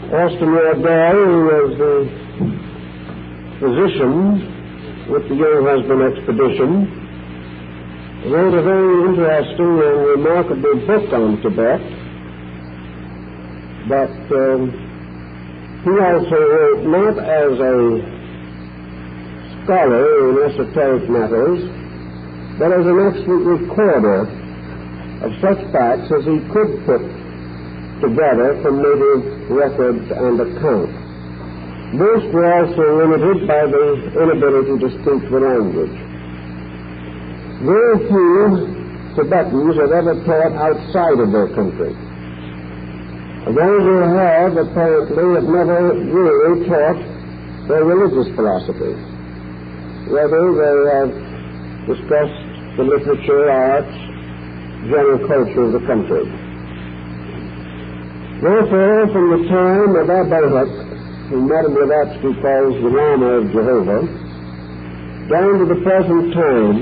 Austin Wardell, who was the physician with the Young Husband expedition, wrote a very interesting and remarkable book on Tibet. But he also wrote not as a scholar in esoteric matters, but as an excellent recorder of such facts as he could put together from native records and accounts. Most were also limited by the inability to speak the language. Very few Tibetans have ever taught outside of their country. Those who have, apparently, have never really taught their religious philosophy. Rather, they have discussed the literature, arts, general culture of the country. Therefore, from the time of Abba, whom Madame Blavatsky calls the Lama of Jehovah, down to the present time,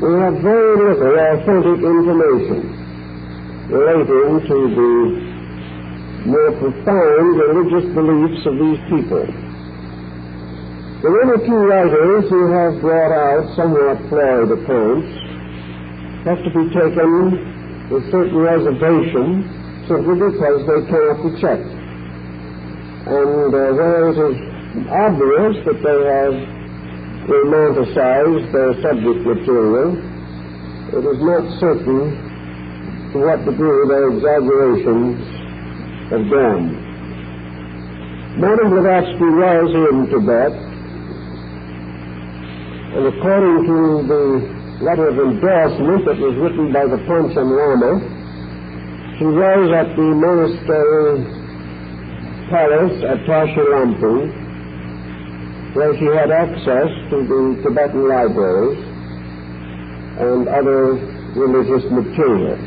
we have very little authentic information relating to the more profound religious beliefs of these people. The one or two writers who have brought out somewhat florid accounts have to be taken with certain reservation, simply because they cannot be checked. And where it is obvious that they have romanticized their subject material, it is not certain to what degree their exaggerations have gone. Madame Blavatsky was in Tibet, and according to the letter of endorsement that was written by the Panchen Lama, she was at the monastery palace at Tashilampu, where she had access to the Tibetan libraries and other religious material.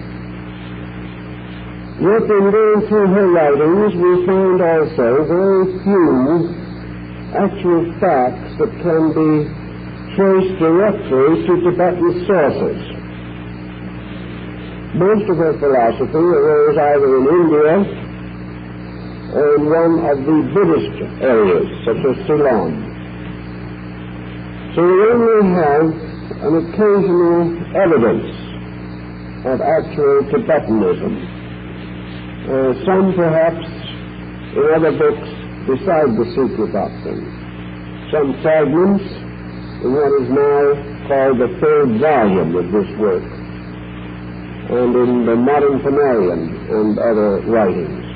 Yet in going through her writings, we find also very few actual facts that can be traced directly to Tibetan sources. Most of her philosophy arose either in India or in one of the Buddhist areas, such as Ceylon. So we only have an occasional evidence of actual Tibetanism. Some perhaps in other books beside the Sutra doctrine. Some fragments in what is now called the third volume of this work, and in the Modern Phanarian and other writings.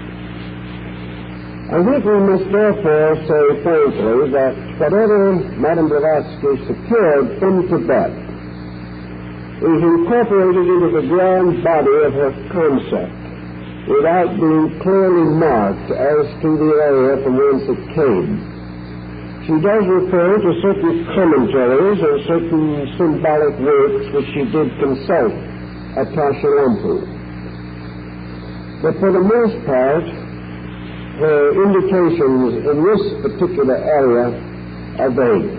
I think we must therefore say frankly that whatever Madame Blavatsky secured from Tibet is incorporated into the grand body of her concept without being clearly marked as to the area from whence it came. She does refer to certain commentaries or certain symbolic works which she did consult at Tashilampu. But for the most part, her indications in this particular area are vague.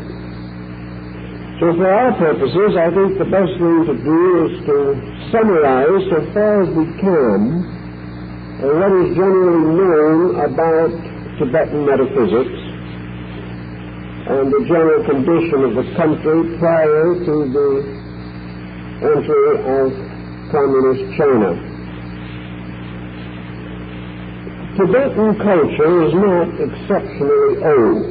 So for our purposes, I think the best thing to do is to summarize, so far as we can, what is generally known about Tibetan metaphysics and the general condition of the country prior to the entry of Communist China. Tibetan culture is not exceptionally old.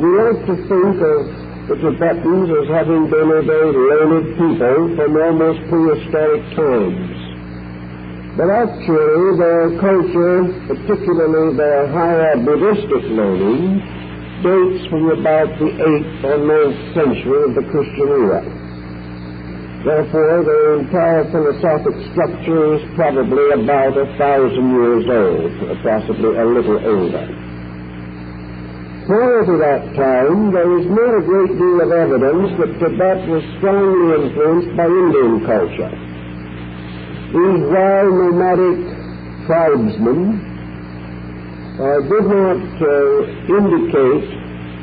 We like to think of the Tibetans as having been a very learned people from almost prehistoric times. But actually their culture, particularly their higher Buddhistic learning, dates from about the 8th or 9th century of the Christian era. Therefore, their entire philosophic structure is probably about 1,000 years old, or possibly a little older. Prior to that time, there is not a great deal of evidence that Tibet was strongly influenced by Indian culture. These wild nomadic tribesmen did not indicate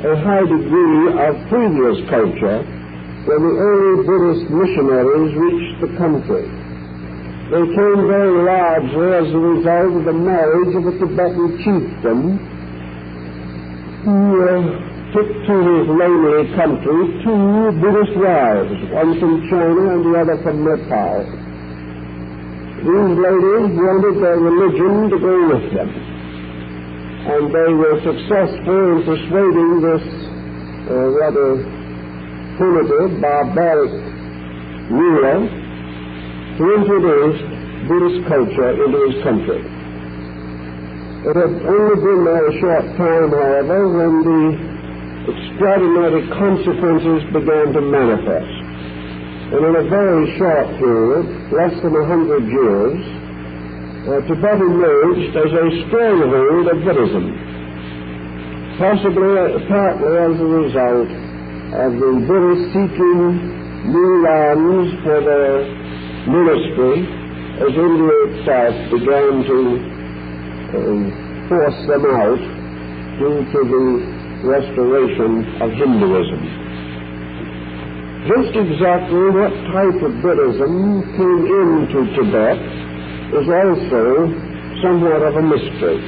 a high degree of previous culture when the early Buddhist missionaries reached the country. They came very largely as a result of the marriage of a Tibetan chieftain who took to his lonely country two Buddhist wives, one from China and the other from Nepal. These ladies wanted their religion to go with them, and they were successful in persuading this rather primitive, barbaric ruler to introduce Buddhist culture into his country. It had only been there a short time, however, when the extraordinary consequences began to manifest. And in a very short period, less than 100 years, Tibet emerged as a stronghold of Buddhism, partly as a result of the Buddhists seeking new lands for their ministry, as India itself began to force them out due to the restoration of Hinduism. Just exactly what type of Buddhism came into Tibet is also somewhat of a mystery.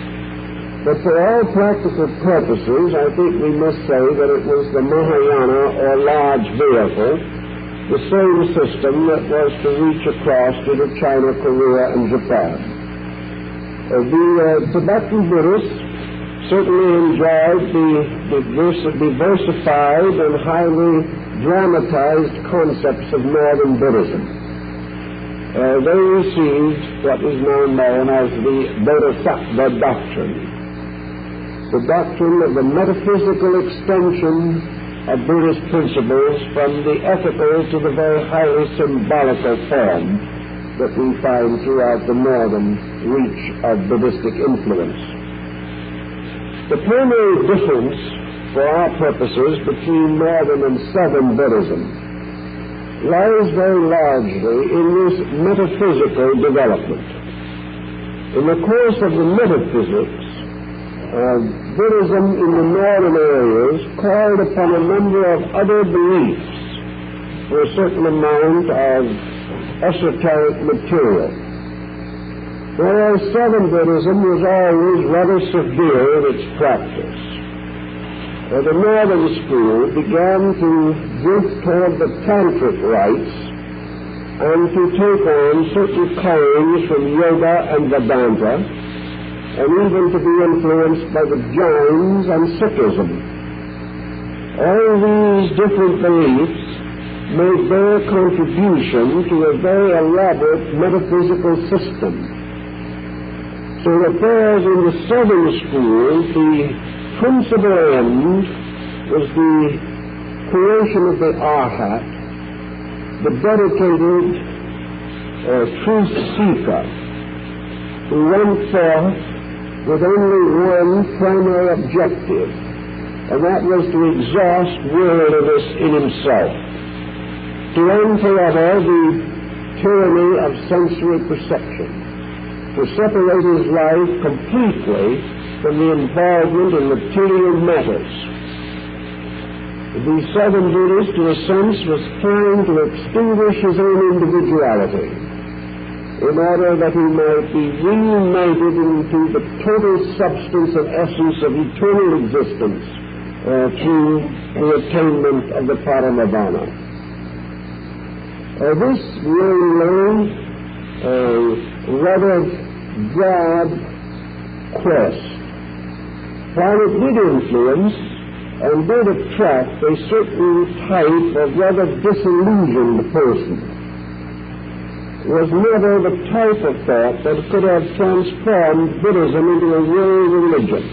But for all practical purposes, I think we must say that it was the Mahayana, or large vehicle, the same system that was to reach across into China, Korea, and Japan. The Tibetan Buddhists certainly enjoyed the diversified and highly dramatized concepts of Northern Buddhism. They received what is now known as the Bodhisattva doctrine, the doctrine of the metaphysical extension of Buddhist principles from the ethical to the very highly symbolical form that we find throughout the northern reach of Buddhistic influence. The primary difference for our purposes between northern and southern Buddhism lies very largely in this metaphysical development. In the course of the metaphysics, Buddhism in the northern areas called upon a number of other beliefs for a certain amount of esoteric material, whereas southern Buddhism was always rather severe in its practice. The northern school began to drift toward the tantric rites and to take on certain claims from yoga and Vedanta, and even to be influenced by the Jains and Sikhism. All these different beliefs made their contribution to a very elaborate metaphysical system, so that whereas in the southern school the principal end was the creation of the Arhat, the dedicated truth seeker who went forth with only one primary objective, and that was to exhaust worldliness in himself, to end forever the tyranny of sensory perception, to separate his life completely from the involvement in material matters. The southern Buddhist, in a sense, was trying to extinguish his own individuality in order that he might be reunited into the total substance and essence of eternal existence through the attainment of the Paramavana. This lonely, rather broad quest, while it did influence and did attract a certain type of rather disillusioned person, was never the type of thought that could have transformed Buddhism into a world religion.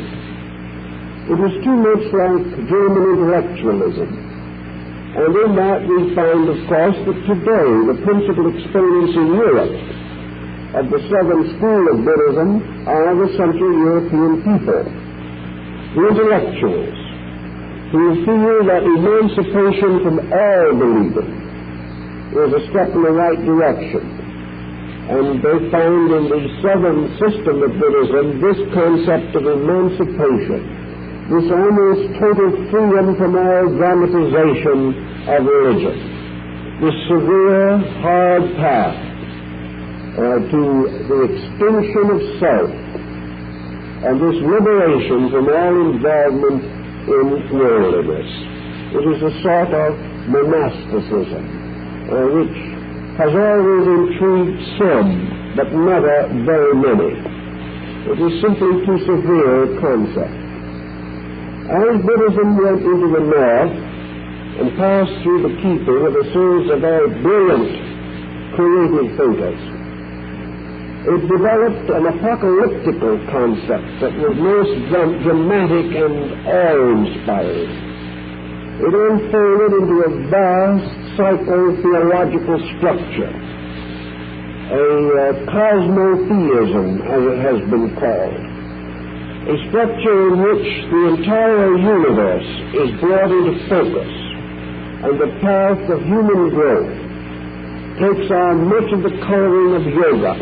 It was too much like German intellectualism. And in that we find, of course, that today the principal exponents in Europe of the southern school of Buddhism are the Central European people, the intellectuals, who feel that emancipation from all believing is a step in the right direction. And they find in the southern system of Buddhism this concept of emancipation, this almost total freedom from all dramatization of religion, this severe, hard path to the extinction of self and this liberation from all involvement in worldliness. It is a sort of monasticism which has always intrigued some, but never very many. It is simply too severe a concept. As Buddhism went into the north and passed through the keeping of a series of very brilliant creative thinkers, it developed an apocalyptical concept that was most dramatic and awe-inspiring. It unfolded into a vast psycho-theological structure, a cosmotheism, as it has been called, a structure in which the entire universe is brought into focus, and the path of human growth takes on much of the coloring of yoga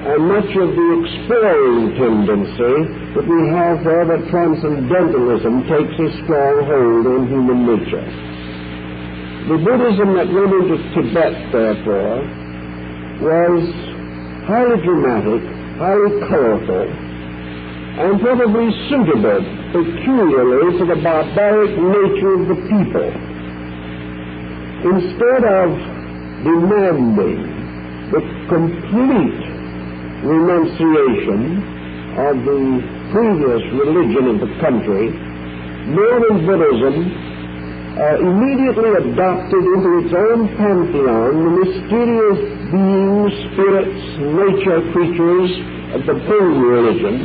and much of the exploring tendency that we have wherever transcendentalism takes a strong hold on human nature. The Buddhism that went into Tibet, therefore, was highly dramatic, highly colorful, and probably suitable peculiarly to the barbaric nature of the people. Instead of demanding the complete renunciation of the previous religion of the country, Northern Buddhism immediately adopted into its own pantheon the mysterious beings, spirits, nature creatures of the Hindu religion,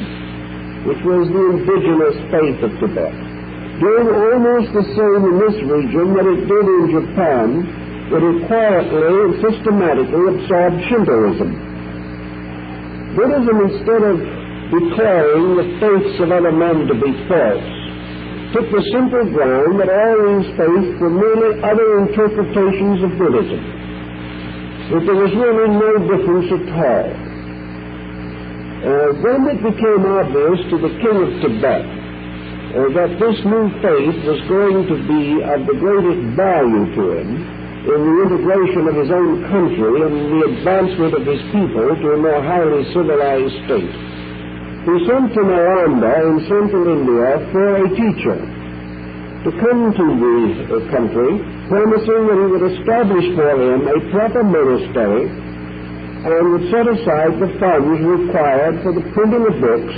which was the indigenous faith of Tibet, doing almost the same in this region that it did in Japan, that it quietly and systematically absorbed Shintoism. Buddhism, instead of declaring the faiths of other men to be false, took the simple ground that all these faiths were merely other interpretations of Buddhism, that there was really no difference at all. Then it became obvious to the king of Tibet that this new faith was going to be of the greatest value to him in the integration of his own country and the advancement of his people to a more highly civilized state. He sent to Nalanda in central India for a teacher to come to the country, promising that he would establish for him a proper monastery and would set aside the funds required for the printing of books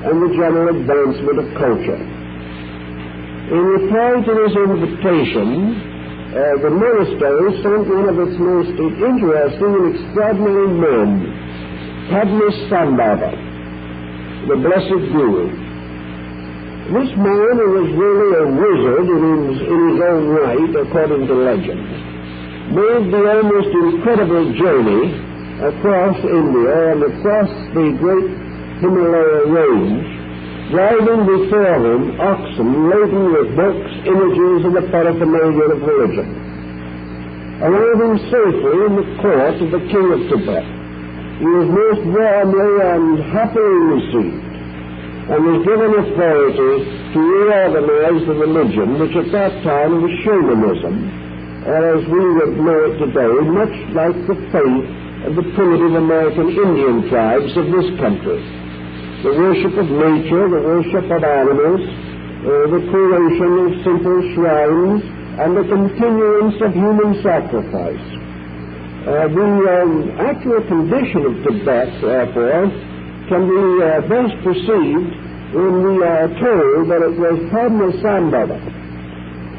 and the general advancement of culture. In reply to this invitation, the monastery sent one of its most interesting and extraordinary men, Padmasambhava, the Blessed Guru. This man, who was really a wizard in his own right, according to legend, made the almost incredible journey across India and across the great Himalaya range, driving before him oxen laden with books, images, and the paraphernalia of religion. Arriving safely in the court of the king of Tibet, he was most warmly and happily received, and was given authority to reorganize the religion, which at that time was shamanism, or as we would know it today, much like the faith of the primitive American Indian tribes of this country. The worship of nature, the worship of animals, the creation of simple shrines, and the continuance of human sacrifice. The actual condition of Tibet, therefore, can be best perceived when we are told that it was Padmasambhava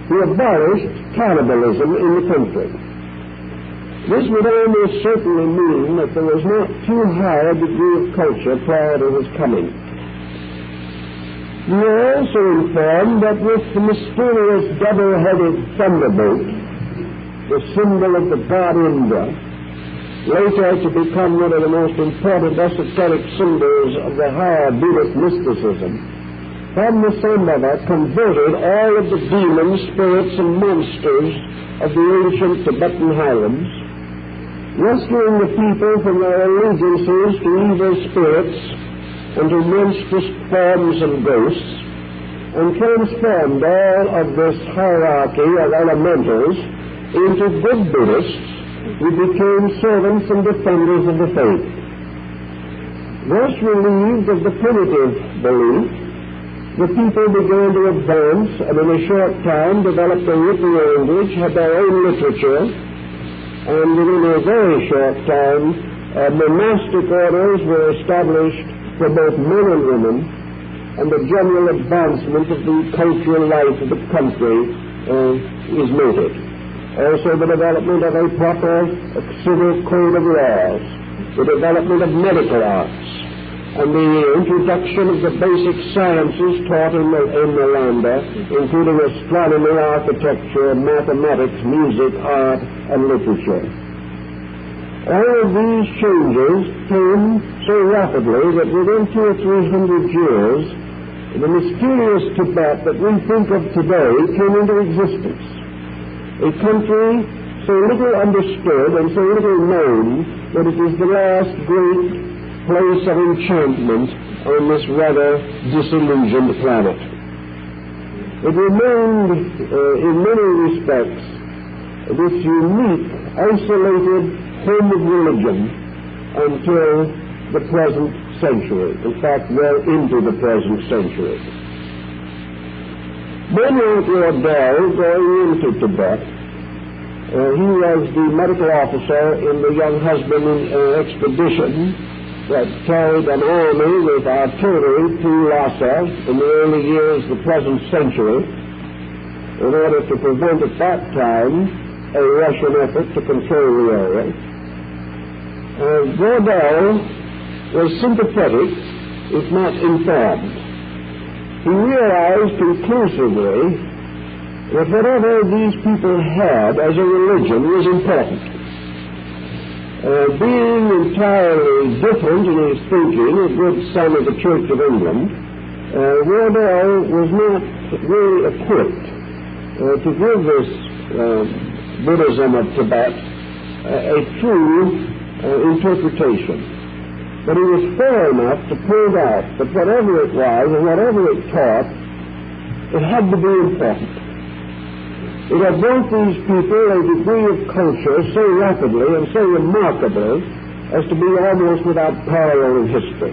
who abolished cannibalism in the country. This would almost certainly mean that there was not too high a degree of culture prior to his coming. We are also informed that with the mysterious double-headed thunderbolt, the symbol of the god Indra, later to become one of the most important esoteric symbols of the higher Buddhist mysticism, Padmasambhava converted all of the demons, spirits, and monsters of the ancient Tibetan highlands, rescuing the people from their allegiances to evil spirits and to monstrous forms and ghosts, and transformed all of this hierarchy of elementals into good Buddhists who became servants and defenders of the faith. Thus relieved of the primitive belief, the people began to advance and in a short time developed a written language, had their own literature, and within a very short time monastic orders were established for both men and women, and the general advancement of the cultural life of the country is noted. Also the development of a proper civil code of laws, the development of medical arts, and the introduction of the basic sciences taught in the land, including astronomy, architecture, mathematics, music, art, and literature. All of these changes came so rapidly that within 200 or 300 years, the mysterious Tibet that we think of today came into existence. A country so little understood and so little known that it is the last great place of enchantment on this rather disillusioned planet. It remained, in many respects, this unique, isolated home of religion until the present century. In fact, well into the present century. When Waddell going into Tibet, he was the medical officer in the young husband expedition that carried an army with artillery to Lhasa in the early years of the present century in order to prevent at that time a Russian effort to control the area. Waddell was sympathetic, if not informed. He realized conclusively that whatever these people had as a religion was important. Being entirely different in his thinking, a good son of the Church of England, Waddell was not really equipped to give this Buddhism of Tibet a true interpretation. But he was fair enough to point out that whatever it was and whatever it taught, it had to be important. It had brought these people a degree of culture so rapidly and so remarkable as to be almost without parallel in history.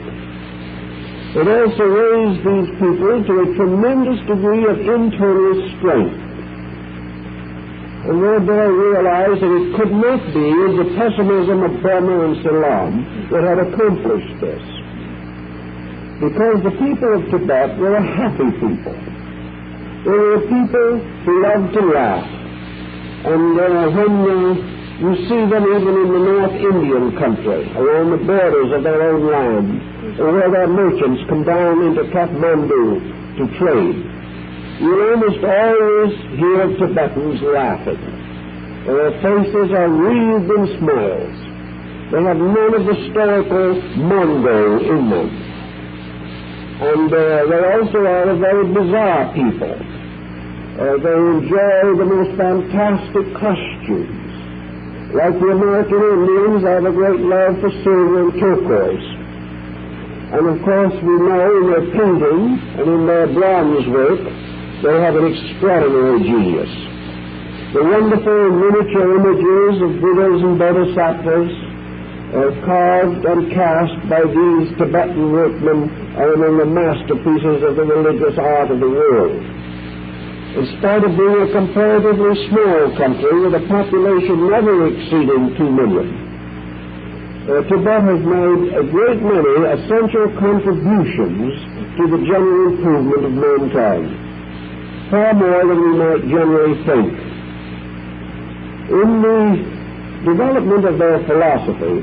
It also raised these people to a tremendous degree of internal strength. And Waddell realized that it could not be the pessimism of Burma and Ceylon that had accomplished this. Because the people of Tibet were a happy people. They were a people who loved to laugh. And when you see them even in the North Indian country, along the borders of their own land, where their merchants come down into Kathmandu to trade, you almost always hear Tibetans laughing. Their faces are wreathed in smiles. They have none of the stoical Mongol in them. And they also are a very bizarre people. They enjoy the most fantastic costumes. Like the American Indians, they have a great love for silver and turquoise. And of course we know in their painting and in their bronze work, they have an extraordinary genius. The wonderful miniature images of Buddhas and Bodhisattvas carved and cast by these Tibetan workmen are among the masterpieces of the religious art of the world. In spite of being a comparatively small country with a population never exceeding 2 million, Tibet has made a great many essential contributions to the general improvement of mankind, far more than we might generally think. In the development of their philosophy,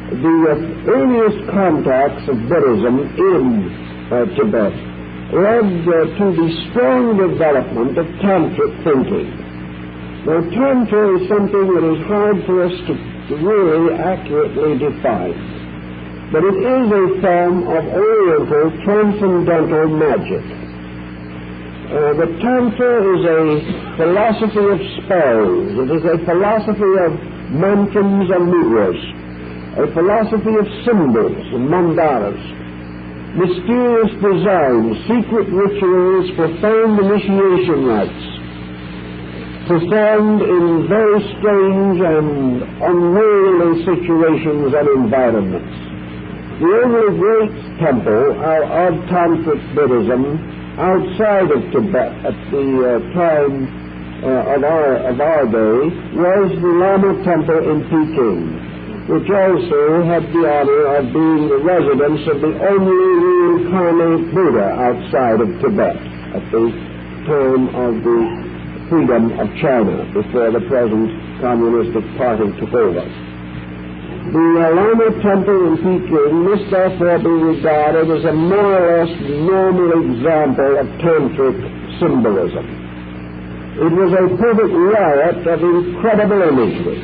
the earliest contacts of Buddhism in Tibet led to the strong development of tantric thinking. Now, tantra is something that is hard for us to really accurately define, but it is a form of Oriental transcendental magic. The Tantra is a philosophy of spells. It is a philosophy of mantras and mudras, a philosophy of symbols and mandalas, mysterious designs, secret rituals, profound initiation rites. performed in very strange and unworldly situations and environments. The only great temple of Tantric Buddhism outside of Tibet at the time of our day was the Lama Temple in Peking, which also had the honor of being the residence of the only reincarnate Buddha outside of Tibet at the time of the freedom of China, before the present Communistic Party took over. The Lama Temple in Peking must therefore be regarded as a more or less normal example of Tantric symbolism. It was a perfect riot of incredible imagery.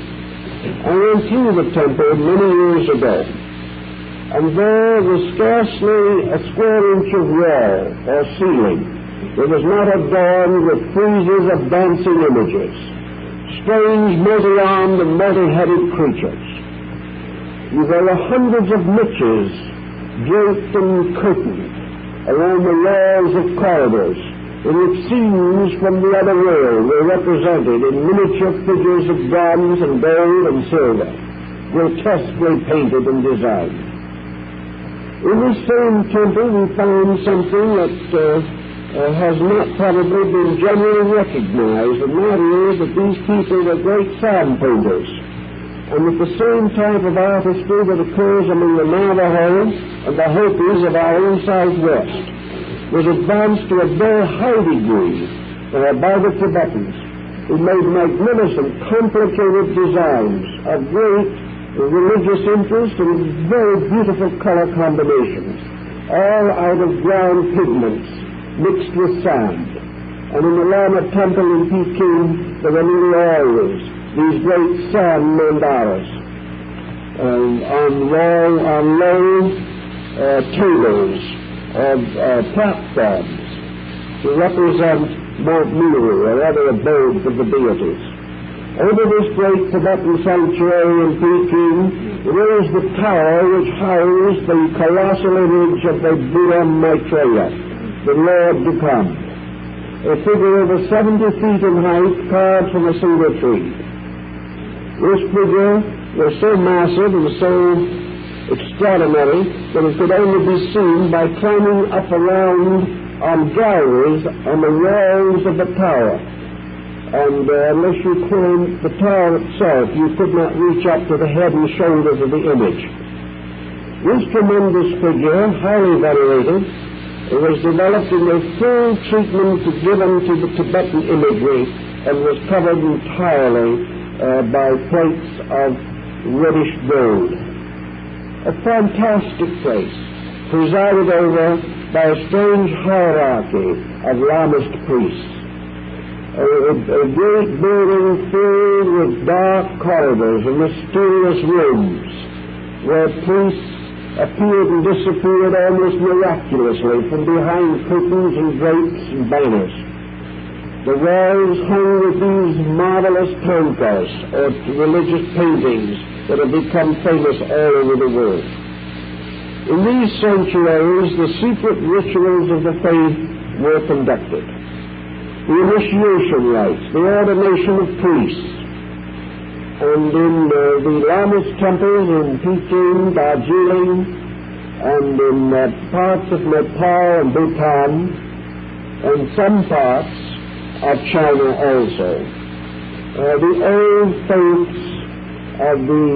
I went through the temple many years ago, and there was scarcely a square inch of wall or ceiling that was not adorned with friezes of dancing images, strange multi-armed and multi-headed creatures. There were hundreds of niches draped and curtained around the walls of corridors, in which scenes from the other world were represented in miniature figures of bronze and gold and silver, grotesquely painted and designed. In this same temple we found something that has not probably been generally recognized, and that is that these people were great sand painters, and that the same type of artistry that occurs among the Navajo and the Hopis of our own Southwest was advanced to a very high degree by the Tibetans, who made magnificent, complicated designs of great religious interest and very beautiful color combinations, all out of ground pigments mixed with sand. And in the Lama Temple in Peking, there were nearly always these great sand mandalas on low tables of platforms to represent Mount Meru or other abodes of the deities. Over this great Tibetan sanctuary in Peking rose the tower which housed the colossal image of the Buddha Maitreya, the Lord to come, a figure over 70 feet in height, carved from a single tree. This figure was so massive and so extraordinary that it could only be seen by climbing up around on galleries on the walls of the tower. And unless you climbed the tower itself, you could not reach up to the head and shoulders of the image. This tremendous figure, highly venerated, was developed in a full treatment given to the Tibetan imagery and was covered entirely by plates of reddish gold. A fantastic place, presided over by a strange hierarchy of Lamist priests. A great building filled with dark corridors and mysterious rooms, where priests appeared and disappeared almost miraculously from behind curtains and drapes and banners. The walls hung with these marvelous tankas, or religious paintings, that have become famous all over the world. In these sanctuaries, the secret rituals of the faith were conducted. The initiation rites, the ordination of priests, and in the Lamist temples in Peking, Darjeeling, and in parts of Nepal and Bhutan, and some parts of China also. The old faiths of the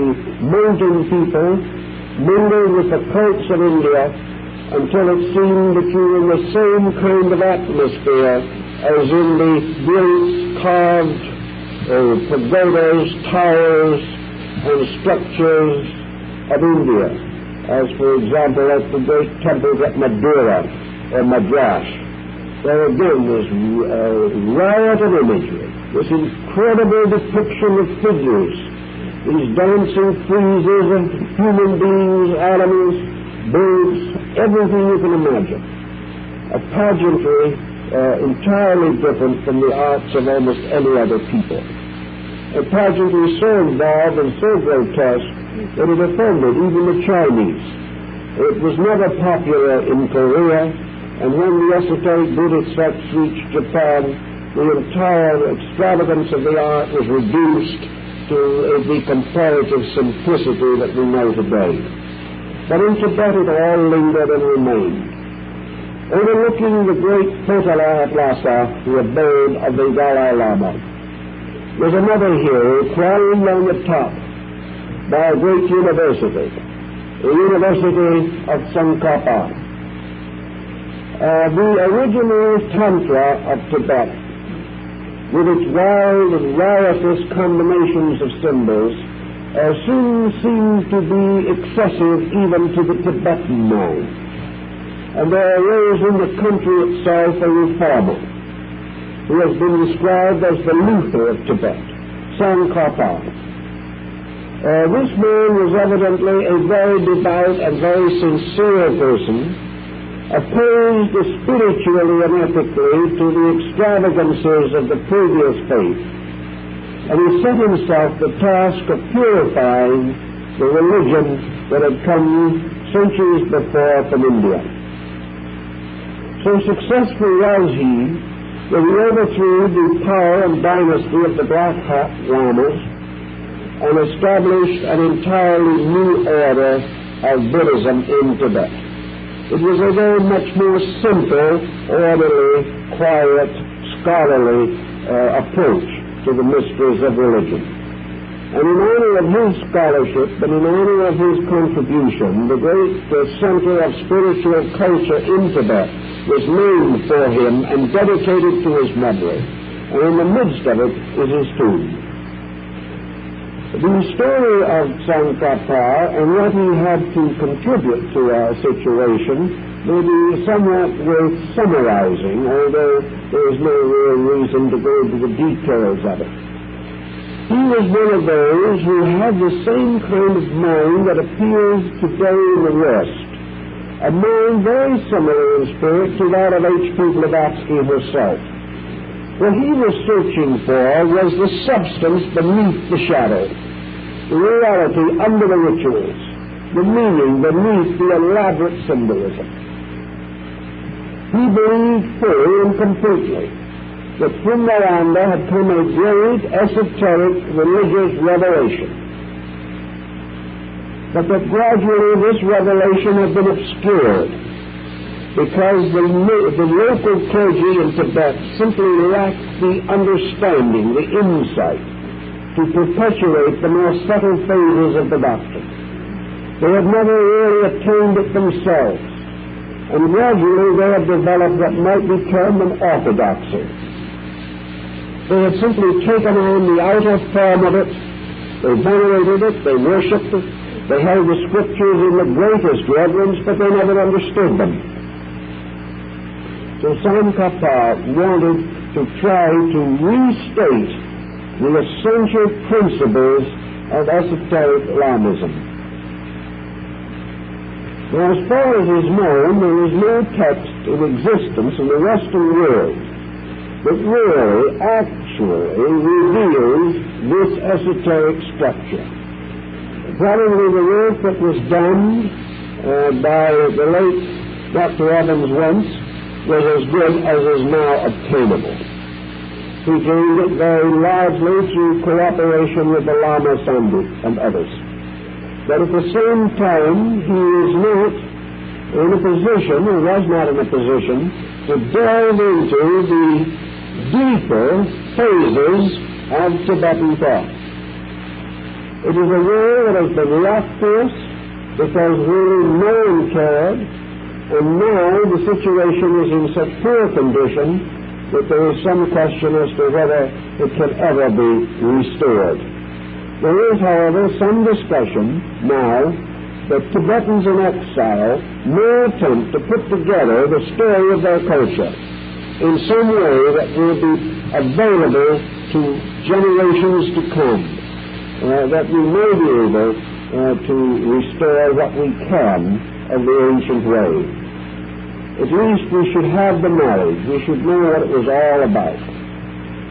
Mountain people mingled with the cults of India until it seemed that you were in the same kind of atmosphere as in the great carved pagodas, towers, and structures of India, as for example at the great temples at Madura or Madras. There again was riot of imagery, this incredible depiction of figures, these dancing friezes of human beings, animals, birds, everything you can imagine. A pageantry entirely different from the arts of almost any other people. A pageantry so involved and so grotesque that it offended even the Chinese. It was never popular in Korea, and when the esoteric Buddhist sects reached Japan, the entire extravagance of the art was reduced to the comparative simplicity that we know today. But in Tibet it all lingered and remained. Overlooking the great Potala at Lhasa, the abode of the Dalai Lama, was another hill climbed on the top by a great university, the University of Tsongkhapa. The original Tantra of Tibet, with its wild and riotous combinations of symbols, soon seemed to be excessive even to the Tibetan mind. And there arose in the country itself a reformer, who has been described as the Luther of Tibet, Tsongkhapa. This man was evidently a very devout and very sincere person, opposed spiritually and ethically to the extravagances of the previous faith. And he set himself the task of purifying the religion that had come centuries before from India. So successful was he that he overthrew the power and dynasty of the Black Hat Lamas and established an entirely new order of Buddhism in Tibet. It was a very much more simple, orderly, quiet, scholarly approach to the mysteries of religion. And in honor of his scholarship and in honor of his contribution, the great center of spiritual culture in Tibet was named for him and dedicated to his memory. And in the midst of it is his tomb. The story of Tsongkhapa and what he had to contribute to our situation may be somewhat worth summarizing, although there is no real reason to go into the details of it. He was one of those who had the same kind of mind that appears today in the West, a mind very similar in spirit to that of H.P. Blavatsky herself. What he was searching for was the substance beneath the shadow, the reality under the rituals, the meaning beneath the elaborate symbolism. He believed fully and completely that from Nalanda had come a great esoteric religious revelation, but that gradually this revelation had been obscured because the local clergy in Tibet simply lacked the understanding, the insight, to perpetuate the more subtle phases of the doctrine. They had never really attained it themselves, and gradually they had developed what might be termed an orthodoxy. They had simply taken on the outer form of it, they venerated it, they worshipped it, they held the scriptures in the greatest reverence, but they never understood them. So Tsongkhapa wanted to try to restate the essential principles of esoteric Lamaism. Now, as far as is known, there is no text in existence in the Western world that really, actually reveals this esoteric structure. Probably the work that was done by the late Dr. Evans once was as good as is now obtainable. He gained it very largely through cooperation with the Lama Sangha and others. But at the same time, he is not in a position, or was not in a position, to delve into the deeper phases of Tibetan thought. It is a way that has been left to us because really no one cared, and now the situation is in such poor condition that there is some question as to whether it can ever be restored. There is, however, some discussion now that Tibetans in exile may attempt to put together the story of their culture in some way that will be available to generations to come, that we may be able to restore what we can of the ancient way. At least we should have the knowledge, we should know what it was all about,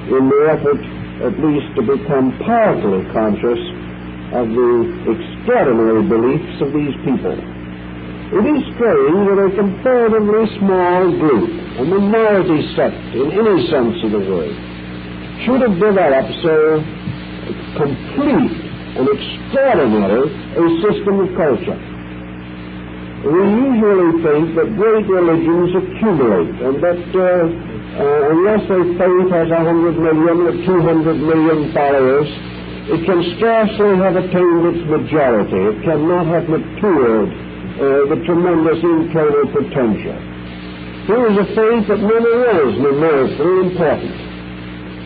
in the effort at least to become powerfully conscious of the extraordinary beliefs of these people. It is strange that a comparatively small group, a minority sect in any sense of the word, should have developed so complete and extraordinary a system of culture. We usually think that great religions accumulate, and that unless a faith has 100 million or 200 million followers, it can scarcely have attained its majority. It cannot have matured the tremendous internal potential. Here is a faith that never was numerically important,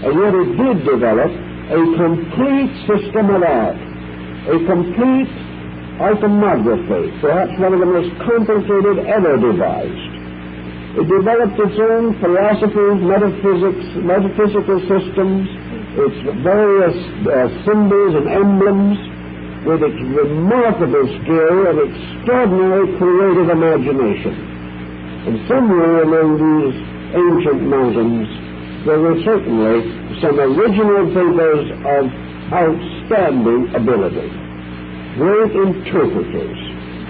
and yet it did develop a complete system of art, a complete iconography, perhaps one of the most complicated ever devised. It developed its own philosophies, metaphysical systems, its various symbols and emblems, with its remarkable skill and extraordinary creative imagination. And somewhere among these ancient mountains, there were certainly some original thinkers of outstanding ability, great interpreters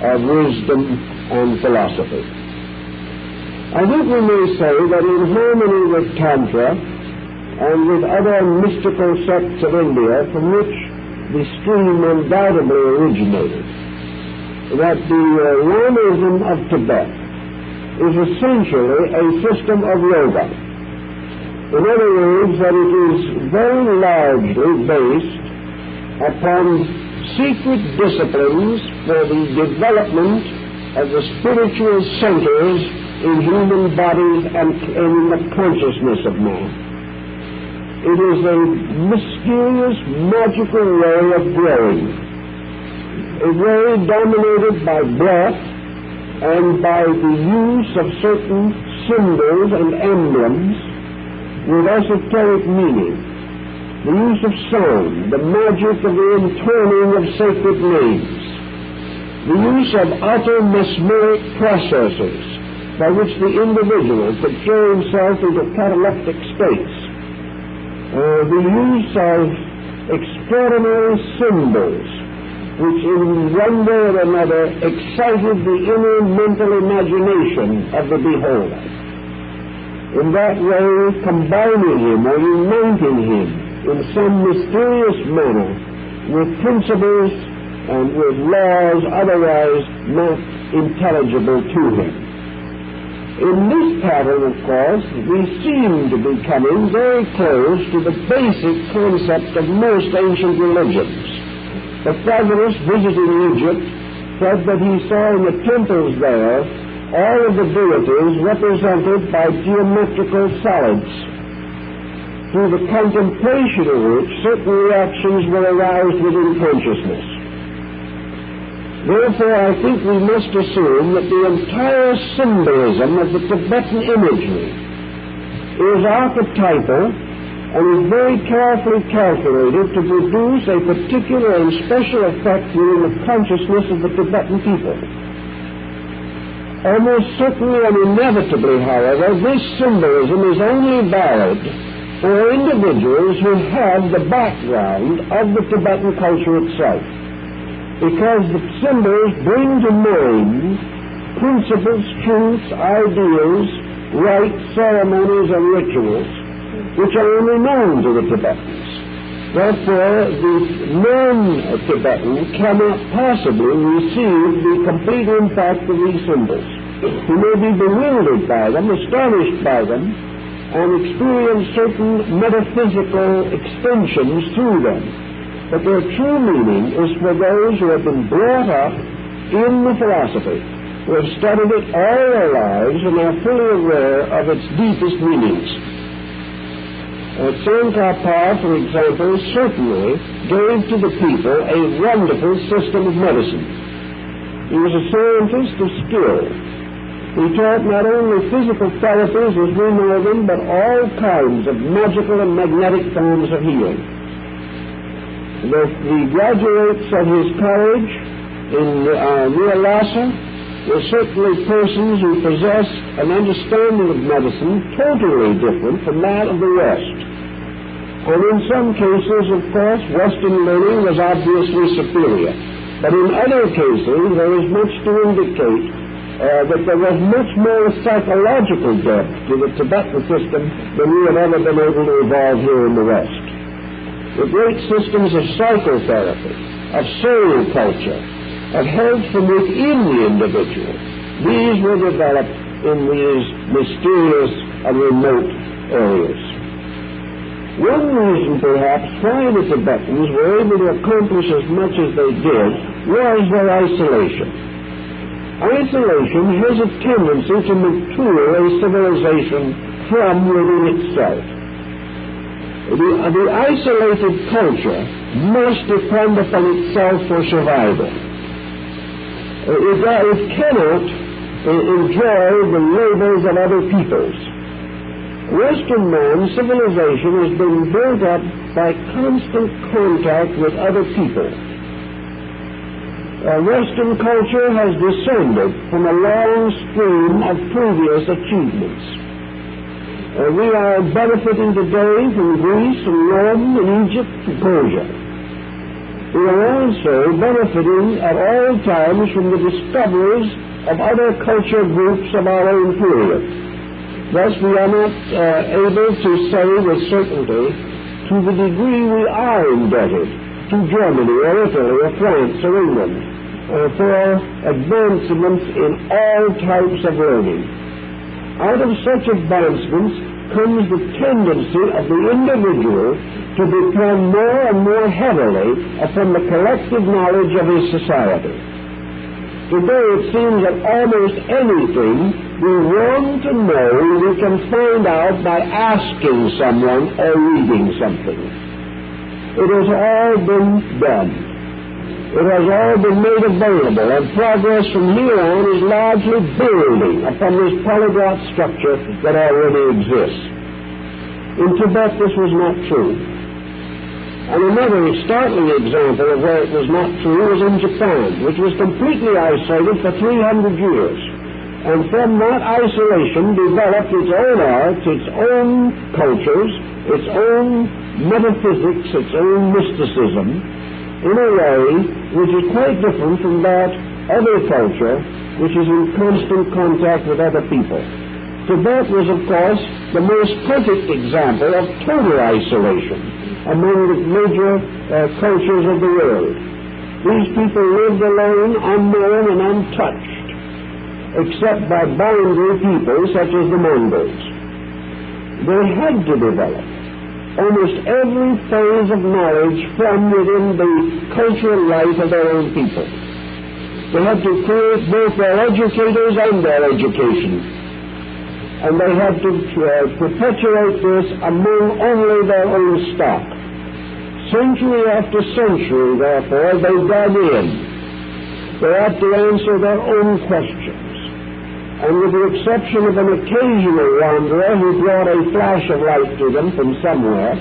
of wisdom and philosophy. I think we may say that in harmony with Tantra and with other mystical sects of India, from which the stream undoubtedly originated, that the Lamaism of Tibet is essentially a system of yoga. In other words, that it is very largely based upon secret disciplines for the development of the spiritual centers in human bodies and in the consciousness of man. It is a mysterious, magical way of growing, a way dominated by breath and by the use of certain symbols and emblems with esoteric meaning, the use of sound, the magic of the intoning of sacred names, the use of utter mesmeric processes by which the individual could throw himself into cataleptic states, the use of extraordinary symbols which in one way or another excited the inner mental imagination of the beholder, in that way combining him or uniting him in some mysterious manner with principles and with laws otherwise not intelligible to him. In this pattern, of course, we seem to be coming very close to the basic concept of most ancient religions. Pythagoras, visiting Egypt, said that he saw in the temples there all of the deities represented by geometrical solids, through the contemplation of which certain reactions were aroused within consciousness. Therefore, I think we must assume that the entire symbolism of the Tibetan imagery is archetypal and is very carefully calculated to produce a particular and special effect within the consciousness of the Tibetan people. Almost certainly and inevitably, however, this symbolism is only valid for individuals who have the background of the Tibetan culture itself, because the symbols bring to mind principles, truths, ideals, rites, ceremonies, and rituals which are only known to the Tibetans. Therefore, the non-Tibetan cannot possibly receive the complete impact of these symbols. He may be bewildered by them, astonished by them, and experience certain metaphysical extensions through them. But their true meaning is for those who have been brought up in the philosophy, who have studied it all their lives and are fully aware of its deepest meanings. Tsongkhapa, for example, certainly gave to the people a wonderful system of medicine. He was a scientist of skill. He taught not only physical therapies as we know them, but all kinds of magical and magnetic forms of healing. The graduates of his college in near Lhasa were certainly persons who possessed an understanding of medicine totally different from that of the West. And in some cases, of course, Western learning was obviously superior. But in other cases, there is much to indicate that there was much more psychological depth to the Tibetan system than we have ever been able to evolve here in the West. The great systems of psychotherapy, of soul culture, of health from within the individual, these were developed in these mysterious and remote areas. One reason, perhaps, why the Tibetans were able to accomplish as much as they did was their isolation. Isolation has a tendency to mature a civilization from within itself. The isolated culture must depend upon itself for survival. It cannot enjoy the labors of other peoples. Western man's civilization has been built up by constant contact with other people. Western culture has descended from a long stream of previous achievements. We are benefiting today from Greece and Rome and Egypt and Persia. We are also benefiting at all times from the discoveries of other culture groups of our own period. Thus, we are not able to say with certainty to the degree we are indebted to Germany or Italy or France or England for advancements in all types of learning. Out of such advancements comes the tendency of the individual to depend more and more heavily upon the collective knowledge of his society. Today it seems that almost anything we want to know we can find out by asking someone or reading something. It has all been done. It has all been made available, and progress from here on is largely building upon this polyglot structure that already exists. In Tibet this was not true. And another startling example of where it was not true was in Japan, which was completely isolated for 300 years. And from that isolation developed its own arts, its own cultures, its own metaphysics, its own mysticism, in a way which is quite different from that other culture which is in constant contact with other people. Tibet was, of course, the most perfect example of total isolation among the major cultures of the world. These people lived alone, unknown and untouched, except by boundary people such as the Mongols. They had to develop almost every phase of knowledge from within the cultural life of their own people. They had to create both their educators and their education. And they had to perpetuate this among only their own stock. Century after century, therefore, they dug in. They had to answer their own questions. And with the exception of an occasional wanderer who brought a flash of light to them from somewhere,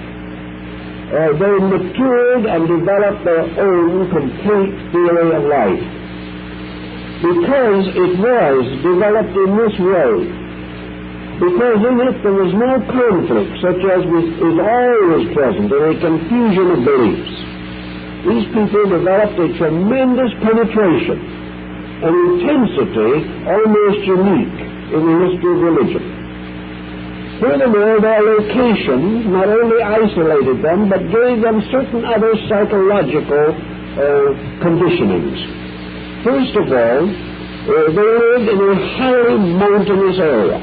they matured and developed their own complete theory of life. Because it was developed in this way, because in it there was no conflict such as is always present in a confusion of beliefs. These people developed a tremendous penetration, an intensity almost unique in the history of religion. Furthermore, their location not only isolated them, but gave them certain other psychological conditionings. First of all, they lived in a highly mountainous area.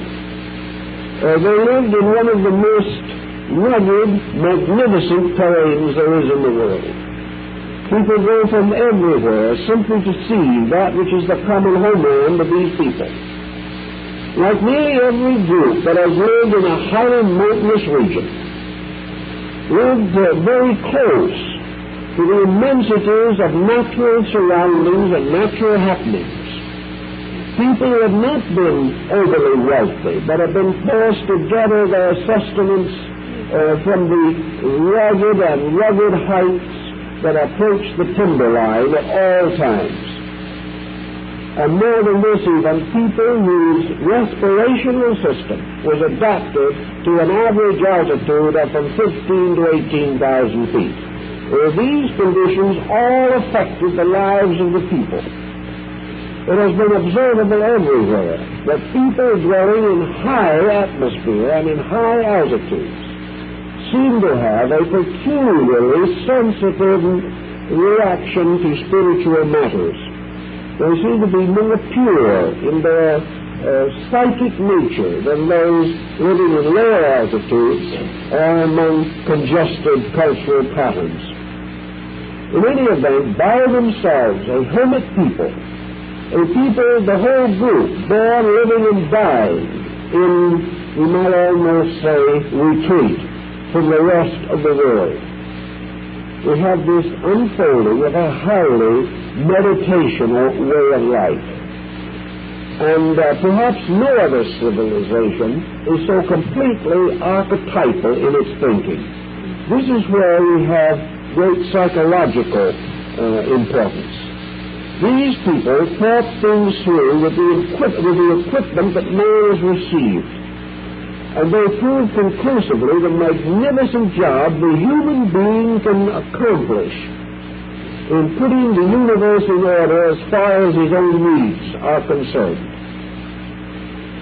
They lived in one of the most rugged, magnificent terrains there is in the world. People go from everywhere simply to see that which is the common homeland of these people. Like nearly every group that has lived in a highly mountainous region, lived very close to the immensities of natural surroundings and natural happenings. People who have not been overly wealthy, but have been forced to gather their sustenance from the rugged heights that approach the timberline at all times. And more than this even, people whose respirational system was adapted to an average altitude of from 15,000 to 18,000 feet. These conditions all affected the lives of the people. It has been observable everywhere that people dwelling in high atmosphere and in high altitudes seem to have a peculiarly sensitive reaction to spiritual matters. They seem to be more pure in their psychic nature than those living in lower altitudes or among congested cultural patterns. In any event, by themselves, a hermit people, the whole group, born, living, and dying in, we might almost say, retreat from the rest of the world. We have this unfolding of a highly meditational way of life. And perhaps no other civilization is so completely archetypal in its thinking. This is where we have great psychological importance. These people thought things through with the equipment that man has received. And they proved conclusively the magnificent job the human being can accomplish in putting the universe in order as far as his own needs are concerned.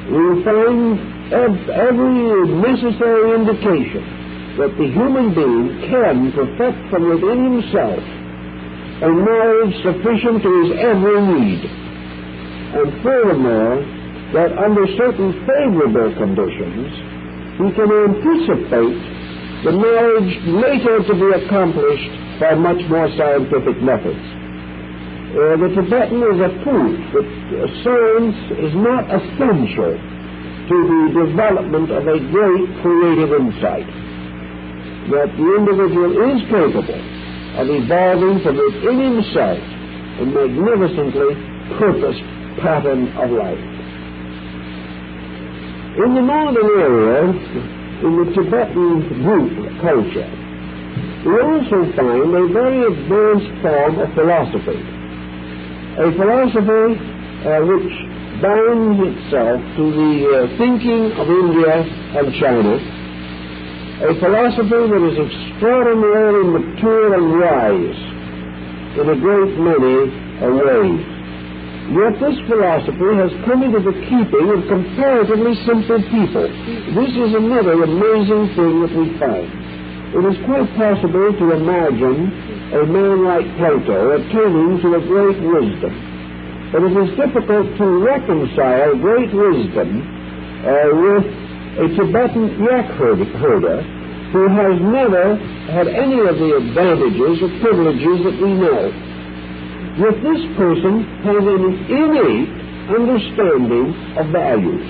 We find every necessary indication that the human being can perfect from within himself a knowledge sufficient to his every need, and furthermore, that under certain favorable conditions, he can anticipate the knowledge later to be accomplished by much more scientific methods. The Tibetan is a proof that science is not essential to the development of a great creative insight, that the individual is capable of evolving from within himself a magnificently purposed pattern of life. In the northern area, in the Tibetan group culture, we also find a very advanced form of philosophy, a philosophy which binds itself to the thinking of India and China, a philosophy that is extraordinarily mature and wise in a great many ways. Yet this philosophy has come into the keeping of comparatively simple people. This is another amazing thing that we find. It is quite possible to imagine a man like Plato attaining to a great wisdom, but it is difficult to reconcile great wisdom with a Tibetan yak herder who has never had any of the advantages or privileges that we know. Yet this person has an innate understanding of values.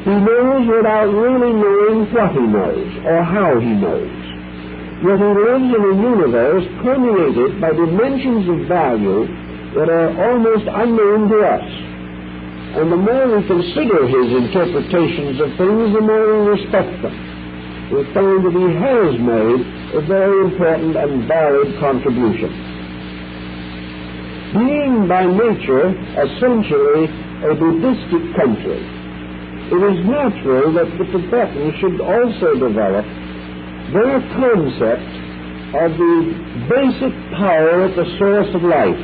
He knows without really knowing what he knows or how he knows. Yet he lives in a universe permeated by dimensions of value that are almost unknown to us. And the more we consider his interpretations of things, the more we respect them. We find that he has made a very important and valid contribution. Being by nature essentially a Buddhistic country, it is natural that the Tibetans should also develop their concept of the basic power at the source of life.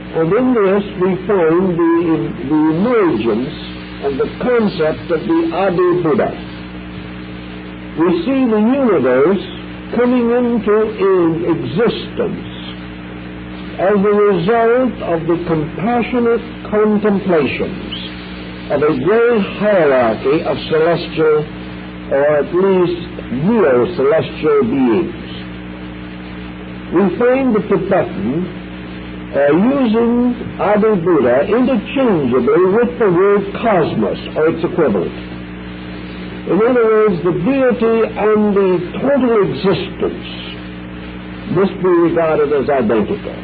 And in this we find the emergence of the concept of the Adi Buddha. We see the universe coming into existence as a result of the compassionate contemplations of a great hierarchy of celestial, or at least neo-celestial beings. We find the Tibetan using Adi Buddha interchangeably with the word cosmos, or its equivalent. In other words, the deity and the total existence must be regarded as identical.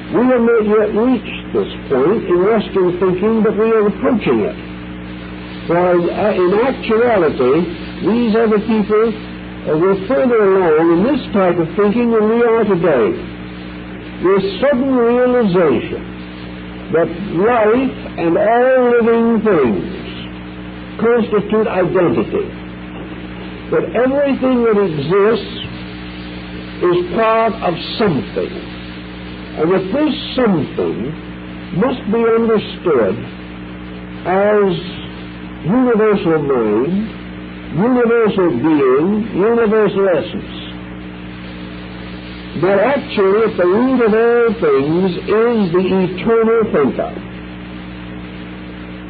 We have not yet reached this point in Western thinking, but we are approaching it. For in actuality, these other people were further along in this type of thinking than we are today. This sudden realization that life and all living things constitute identity, that everything that exists is part of something, and that this something must be understood as universal mind, universal being, universal essence. But actually, at the root of all things is the eternal thinker.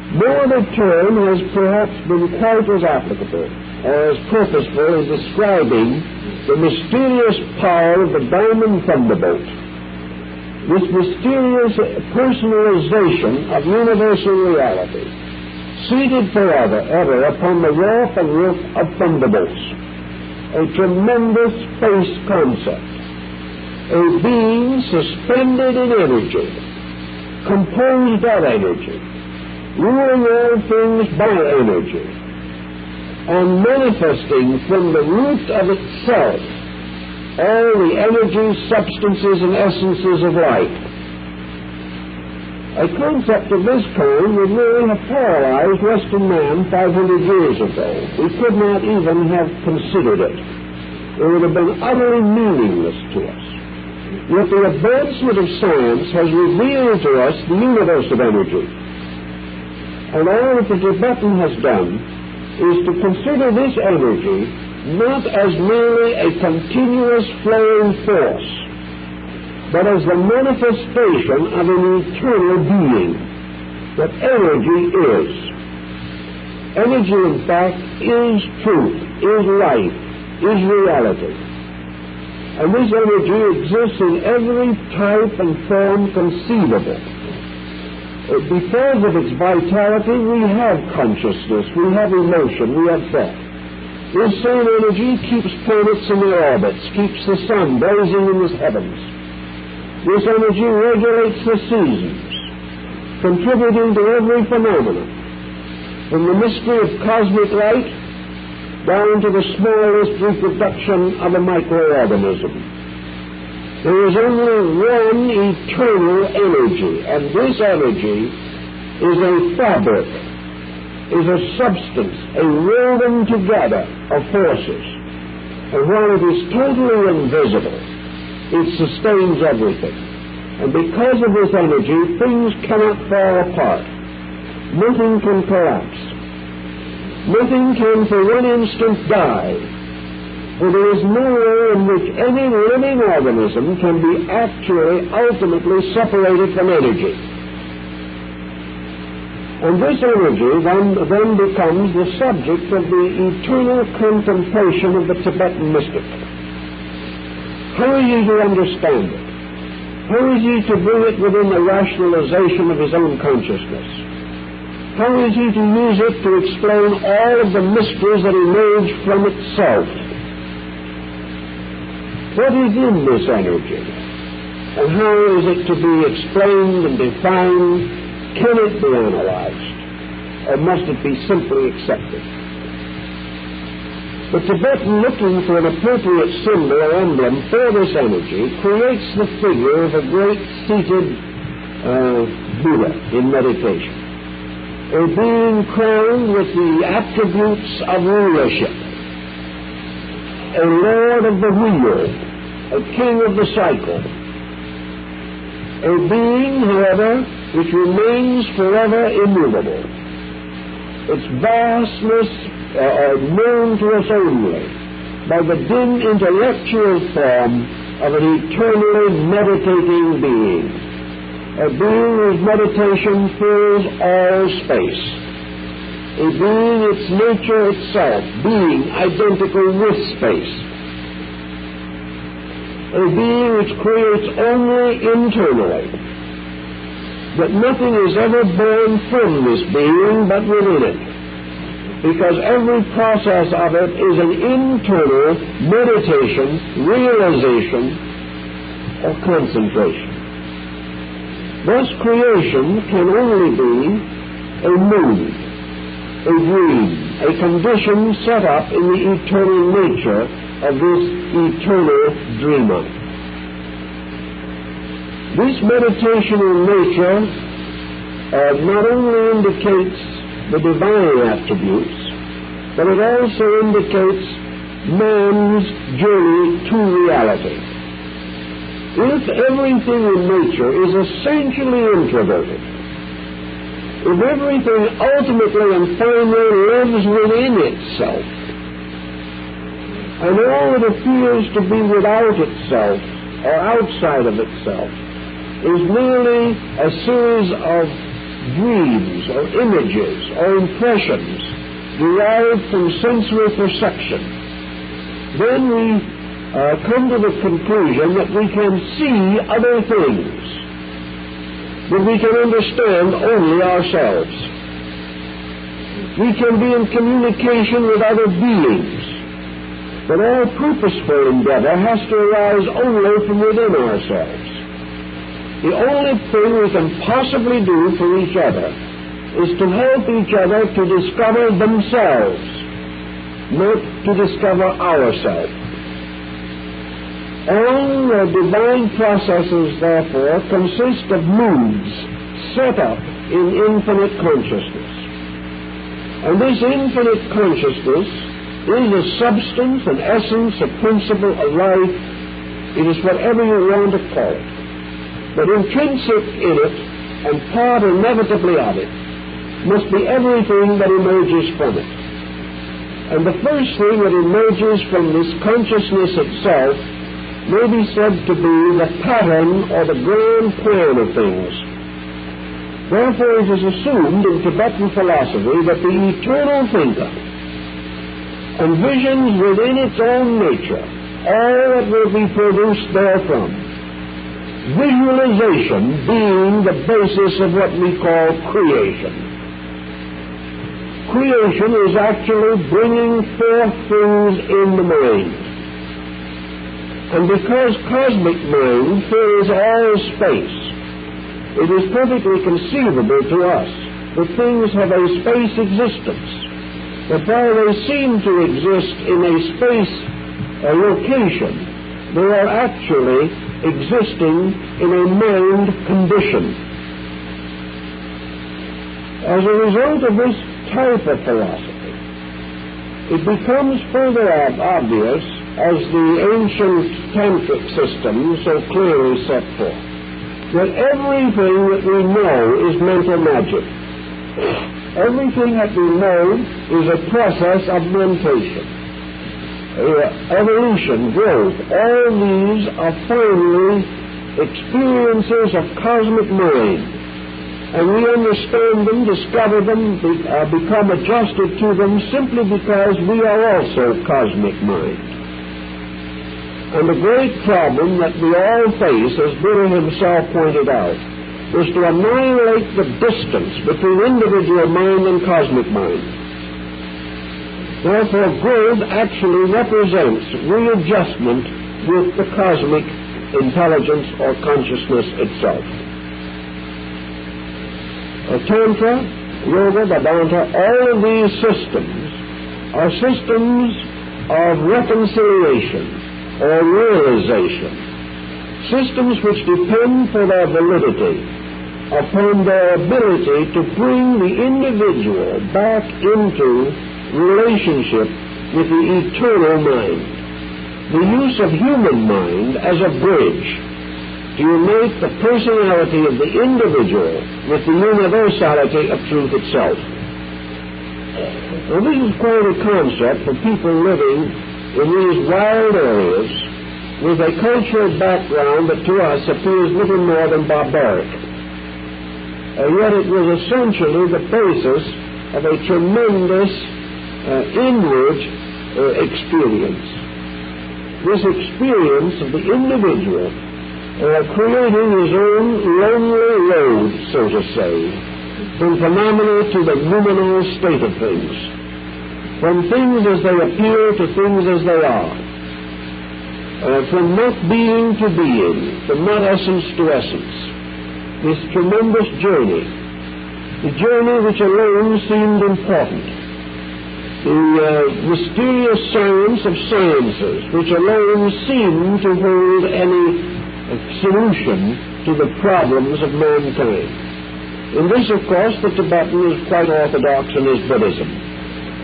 No other term has perhaps been quite as applicable or as purposeful in describing the mysterious power of the diamond thunderbolt, this mysterious personalization of universal reality, seated forever upon the warp and roof of thunderbolts, a tremendous space concept, a being suspended in energy, composed of energy, ruling all things by energy, and manifesting from the root of itself all the energies, substances, and essences of life. A concept of this kind would really have paralyzed Western man 500 years ago. We could not even have considered it. It would have been utterly meaningless to us. Yet the advancement of science has revealed to us the universe of energy. And all that the Tibetan has done is to consider this energy not as merely a continuous flowing force, but as the manifestation of an eternal being, that energy is. Energy, in fact, is truth, is life, is reality. And this energy exists in every type and form conceivable. Because of its vitality, we have consciousness, we have emotion, we have thought. This same energy keeps planets in their orbits, keeps the sun blazing in the heavens. This energy regulates the seasons, contributing to every phenomenon, from the mystery of cosmic light down to the smallest reproduction of a microorganism. There is only one eternal energy, and this energy is a fabric, is a substance, a woven together of forces. And while it is totally invisible, it sustains everything. And because of this energy, things cannot fall apart. Nothing can collapse. Nothing can for one instant die. For there is no way in which any living organism can be actually, ultimately separated from energy. And this energy then becomes the subject of the eternal contemplation of the Tibetan mystic. How is he to understand it? How is he to bring it within the rationalization of his own consciousness? How is he to use it to explain all of the mysteries that emerge from itself? What is in this energy? And how is it to be explained and defined? Can it be analyzed? Or must it be simply accepted? The Tibetan, looking for an appropriate symbol or emblem for this energy, creates the figure of a great seated Buddha in meditation, a being crowned with the attributes of rulership, a lord of the wheel, a king of the cycle, a being, however, which remains forever immovable. Its vastness known to us only by the dim intellectual form of an eternally meditating being, a being whose meditation fills all space, a being its nature itself, being identical with space, a being which creates only internally, that nothing is ever born from this being but within it, because every process of it is an internal meditation, realization, or concentration. Thus, creation can only be a mood, a dream, a condition set up in the eternal nature of this eternal dreamer. This meditational nature not only indicates the divine attributes, but it also indicates man's journey to reality. If everything in nature is essentially introverted, if everything ultimately and finally lives within itself, and all that appears to be without itself or outside of itself is merely a series of dreams or images or impressions derived from sensory perception, then we come to the conclusion that we can see other things, that we can understand only ourselves. We can be in communication with other beings, but all purposeful endeavor has to arise only from within ourselves. The only thing we can possibly do for each other is to help each other to discover themselves, not to discover ourselves. All divine processes, therefore, consist of moods set up in infinite consciousness. And this infinite consciousness is a substance, an essence, a principle, a life. It is whatever you want to call it. But intrinsic in it, and part inevitably of it, must be everything that emerges from it. And the first thing that emerges from this consciousness itself may be said to be the pattern or the grand plan of things. Therefore it is assumed in Tibetan philosophy that the eternal thinker envisions within its own nature all that will be produced therefrom, visualization being the basis of what we call creation. Creation is actually bringing forth things in the mind. And because cosmic mind fills all space, it is perfectly conceivable to us that things have a space existence. But while they seem to exist in a space location, they are actually existing in a mind condition. As a result of this type of philosophy, it becomes further obvious, as the ancient tantric system so clearly set forth, that everything that we know is mental magic. Everything that we know is a process of mentation, evolution, growth. All these are finally experiences of cosmic mind, and we understand them, discover them, become adjusted to them simply because we are also cosmic mind. And the great problem that we all face, as Buddha himself pointed out, is to annihilate the distance between individual mind and cosmic mind. Therefore, growth actually represents readjustment with the cosmic intelligence or consciousness itself. Tantra, Yoga, Vedanta, all of these systems are systems of reconciliation or realization, systems which depend for their validity upon their ability to bring the individual back into relationship with the eternal mind. The use of human mind as a bridge to unite the personality of the individual with the universality of truth itself. Now, this is quite a concept for people living in these wild areas with a cultural background that to us appears little more than barbaric. Yet it was essentially the basis of a tremendous inward experience. This experience of the individual creating his own lonely road, so to say, from phenomena to the luminal state of things, from things as they appear to things as they are, from not being to being, from not essence to essence. This tremendous journey, the journey which alone seemed important, the mysterious science of sciences, which alone seemed to hold any solution to the problems of mankind. In this, of course, the Tibetan is quite orthodox in his Buddhism.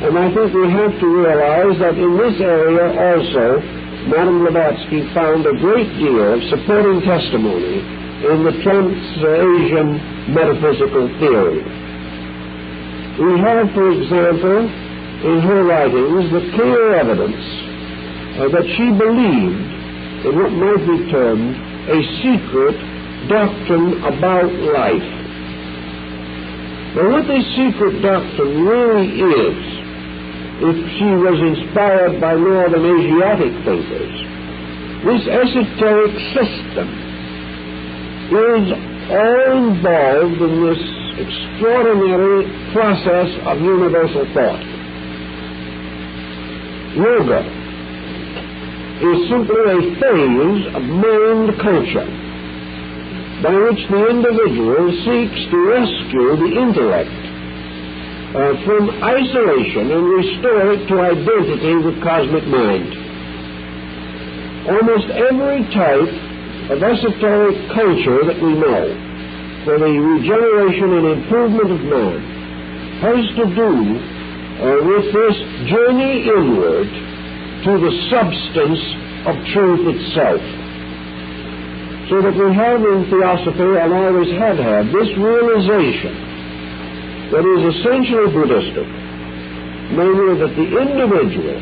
And I think we have to realize that in this area also, Madame Blavatsky found a great deal of supporting testimony in the Trans-Asian metaphysical theory. We have, for example, in her writings, the clear evidence that she believed in what might be termed a secret doctrine about life. Now, what this secret doctrine really is, if she was inspired by Northern Asiatic thinkers, this esoteric system is all involved in this extraordinary process of universal thought. Yoga is simply a phase of mind culture by which the individual seeks to rescue the intellect from isolation and restore it to identity with cosmic mind. Almost every type of esoteric culture that we know for the regeneration and improvement of man has to do with this journey inward to the substance of truth itself. So that we have in theosophy, and always have had, this realization that is essentially Buddhistic, namely that the individual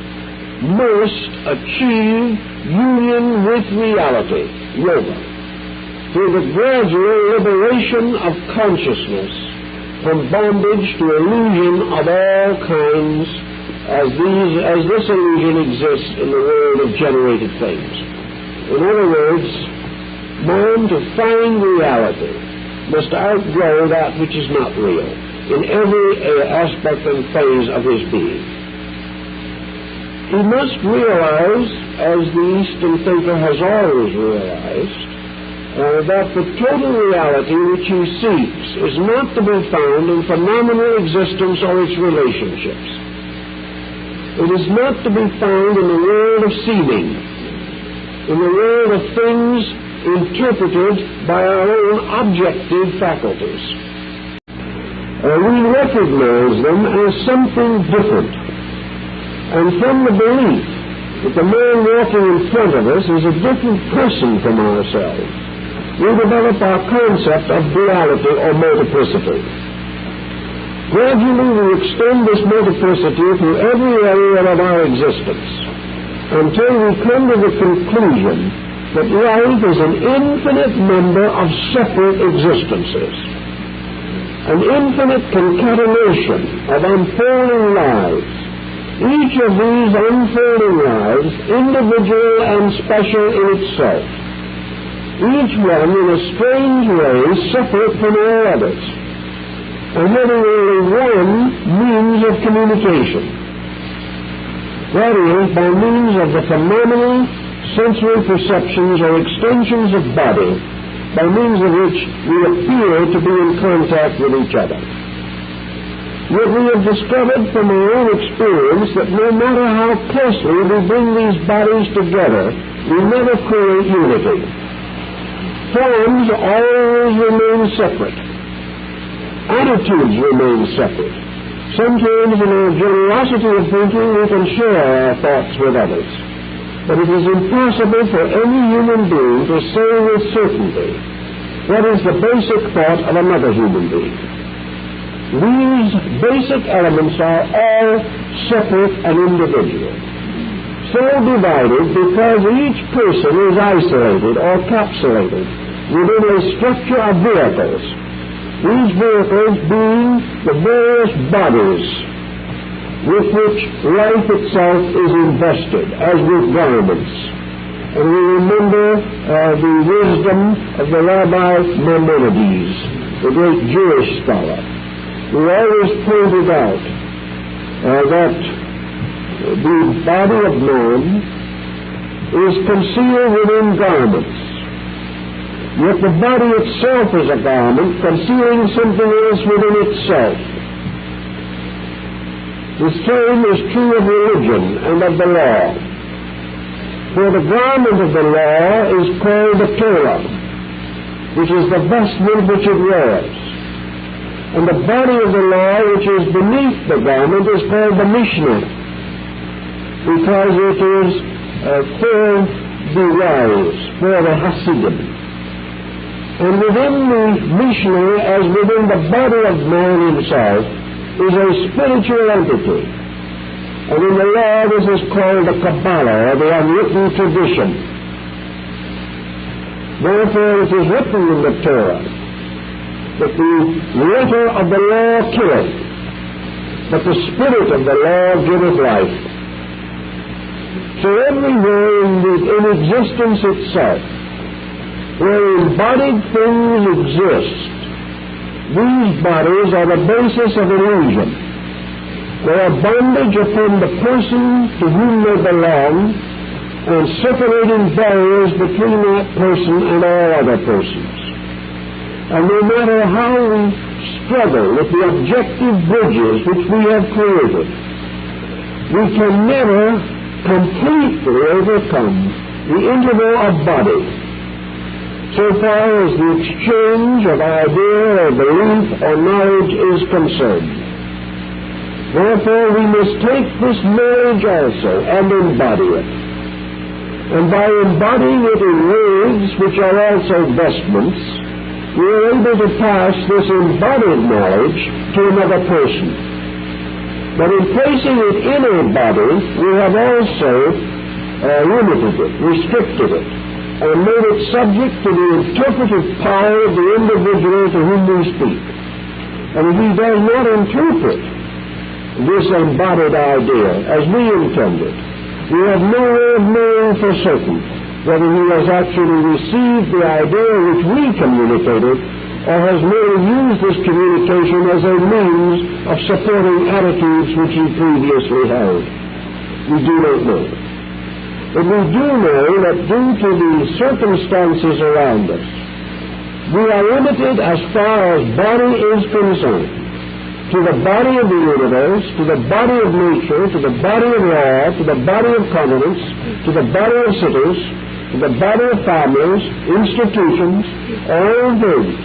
must achieve union with reality, yoga, through the gradual liberation of consciousness from bondage to illusion of all kinds, as this illusion exists in the world of generated things. In other words, man, to find reality, must outgrow that which is not real in every aspect and phase of his being. He must realize, as the Eastern thinker has always realized, that the total reality which he seeks is not to be found in phenomenal existence or its relationships. It is not to be found in the world of seeming, in the world of things interpreted by our own objective faculties. We recognize them as something different, and from the belief that the man walking in front of us is a different person from ourselves, we develop our concept of duality or multiplicity. Gradually we extend this multiplicity through every area of our existence until we come to the conclusion that life is an infinite number of separate existences, an infinite concatenation of unfolding lives, each of these unfolding lives individual and special in itself, each one in a strange way separate from all others, and having only one means of communication. That is, by means of the phenomenal sensory perceptions or extensions of body, by means of which we appear to be in contact with each other. Yet we have discovered from our own experience that no matter how closely we bring these bodies together, we never create unity. Forms always remain separate. Attitudes remain separate. Sometimes in our generosity of thinking we can share our thoughts with others. But it is impossible for any human being to say with certainty what is the basic thought of another human being. These basic elements are all separate and individual, so divided because each person is isolated or capsulated within a structure of vehicles, these vehicles being the various bodies with which life itself is invested, as with garments. And we remember the wisdom of the Rabbi Maimonides, the great Jewish scholar, who always pointed out that the body of man is concealed within garments, yet the body itself is a garment concealing something else within itself. The same is true of religion and of the law. For the garment of the law is called the Torah, which is the vestment which it wears. And the body of the law which is beneath the garment is called the Mishnah, because it is for the wise, for the Hasidim. And within the missionary, as within the body of man himself, is a spiritual entity. And in the law, this is called the Kabbalah, or the unwritten tradition. Therefore, it is written in the Torah that the letter of the law killeth, but the spirit of the law giveth life. So everywhere in existence itself, where embodied things exist, these bodies are the basis of illusion. They are bondage upon the person to whom they belong, and separating barriers between that person and all other persons. And no matter how we struggle with the objective bridges which we have created, we can never completely overcome the interval of body, so far as the exchange of idea or belief or knowledge is concerned. Therefore, we must take this knowledge also and embody it. And by embodying it in words which are also vestments, we are able to pass this embodied knowledge to another person. But in placing it in a body, we have also limited it, restricted it, and made it subject to the interpretive power of the individual to whom we speak. And if he does not interpret this embodied idea as we intended, we have no way of knowing for certain whether he has actually received the idea which we communicated, or has merely used this communication as a means of supporting attitudes which he previously held. We do not know. But we do know that due to the circumstances around us, we are limited as far as body is concerned to the body of the universe, to the body of nature, to the body of law, to the body of continents, to the body of cities, to the body of families, institutions, all things.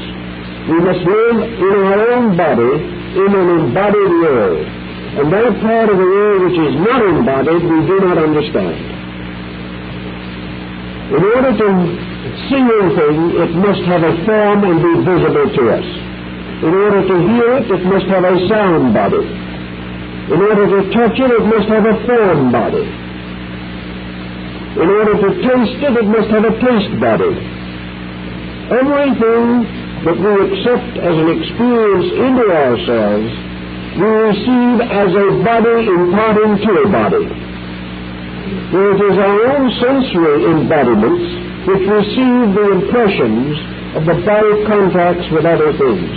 We must live in our own body, in an embodied world. And that part of the world which is not embodied, we do not understand. In order to see anything, it must have a form and be visible to us. In order to hear it, it must have a sound body. In order to touch it, it must have a form body. In order to taste it, it must have a taste body. Everything that we accept as an experience into ourselves, we receive as a body imparting to a body. For it is our own sensory embodiments which receive the impressions of the body contacts with other things.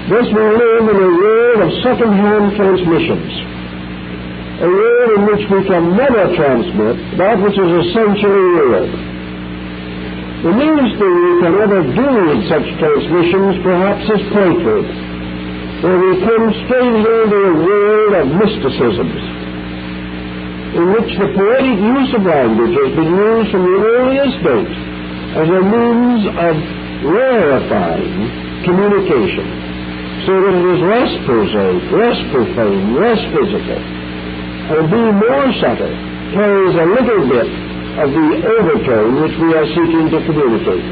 Thus we live in a world of second-hand transmissions, a world in which we can never transmit that which is essentially real. The nearest thing we can ever do with such transmissions perhaps is poetry, where we come strangely into a world of mysticisms, in which the poetic use of language has been used from the earliest date as a means of rarefying communication, so that it is less prosaic, less profane, less physical, and being more subtle, carries a little bit of the overtone which we are seeking to communicate.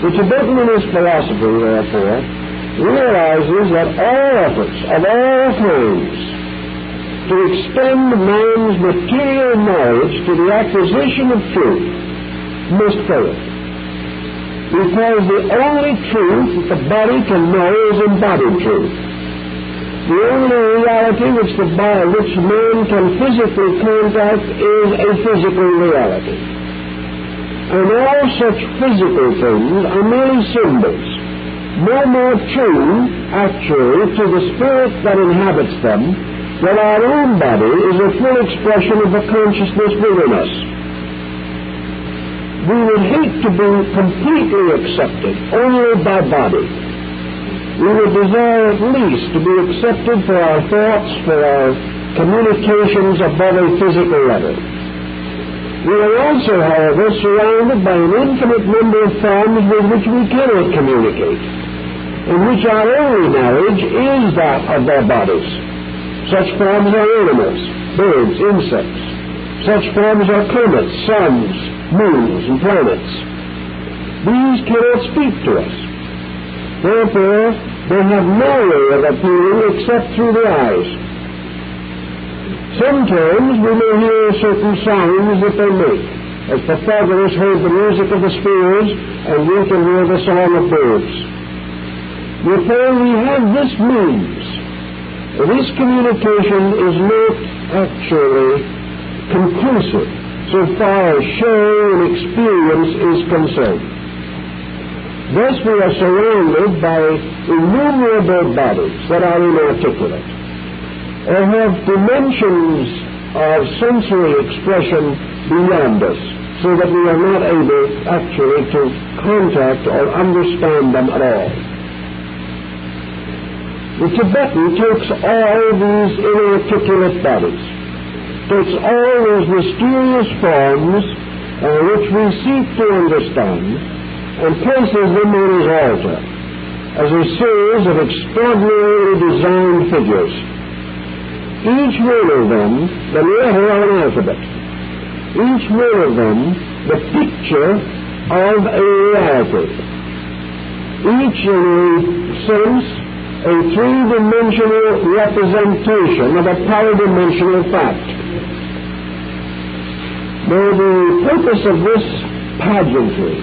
The Tibetanist philosophy, therefore, realizes that all efforts of all kinds to extend man's material knowledge to the acquisition of truth must fail. Because the only truth that the body can know is embodied truth. The only reality which man can physically contact is a physical reality. And all such physical things are merely symbols, no more true, actually, to the spirit that inhabits them, that our own body is a full expression of the consciousness within us. We would hate to be completely accepted only by body. We would desire at least to be accepted for our thoughts, for our communications above a physical level. We are also, however, surrounded by an infinite number of forms with which we cannot communicate, in which our only knowledge is that of their bodies. Such forms are animals, birds, insects. Such forms are comets, suns, moons, and planets. These cannot speak to us. Therefore, they have no way of appearing except through the eyes. Sometimes we may hear certain sounds that they make, as Pythagoras heard the music of the spheres, and we can hear the song of birds. Therefore, we have this means. This communication is not actually conclusive so far as show and experience is concerned. Thus, we are surrounded by innumerable bodies that are inarticulate, or have dimensions of sensory expression beyond us, so that we are not able actually to contact or understand them at all. The Tibetan takes all these inarticulate bodies, takes all those mysterious forms which we seek to understand, and places them on his altar as a series of extraordinarily designed figures. Each one of them the letter of an alphabet. Each one of them the picture of a reality. Each, in a sense, a three-dimensional representation of a power-dimensional fact. Now, the purpose of this pageantry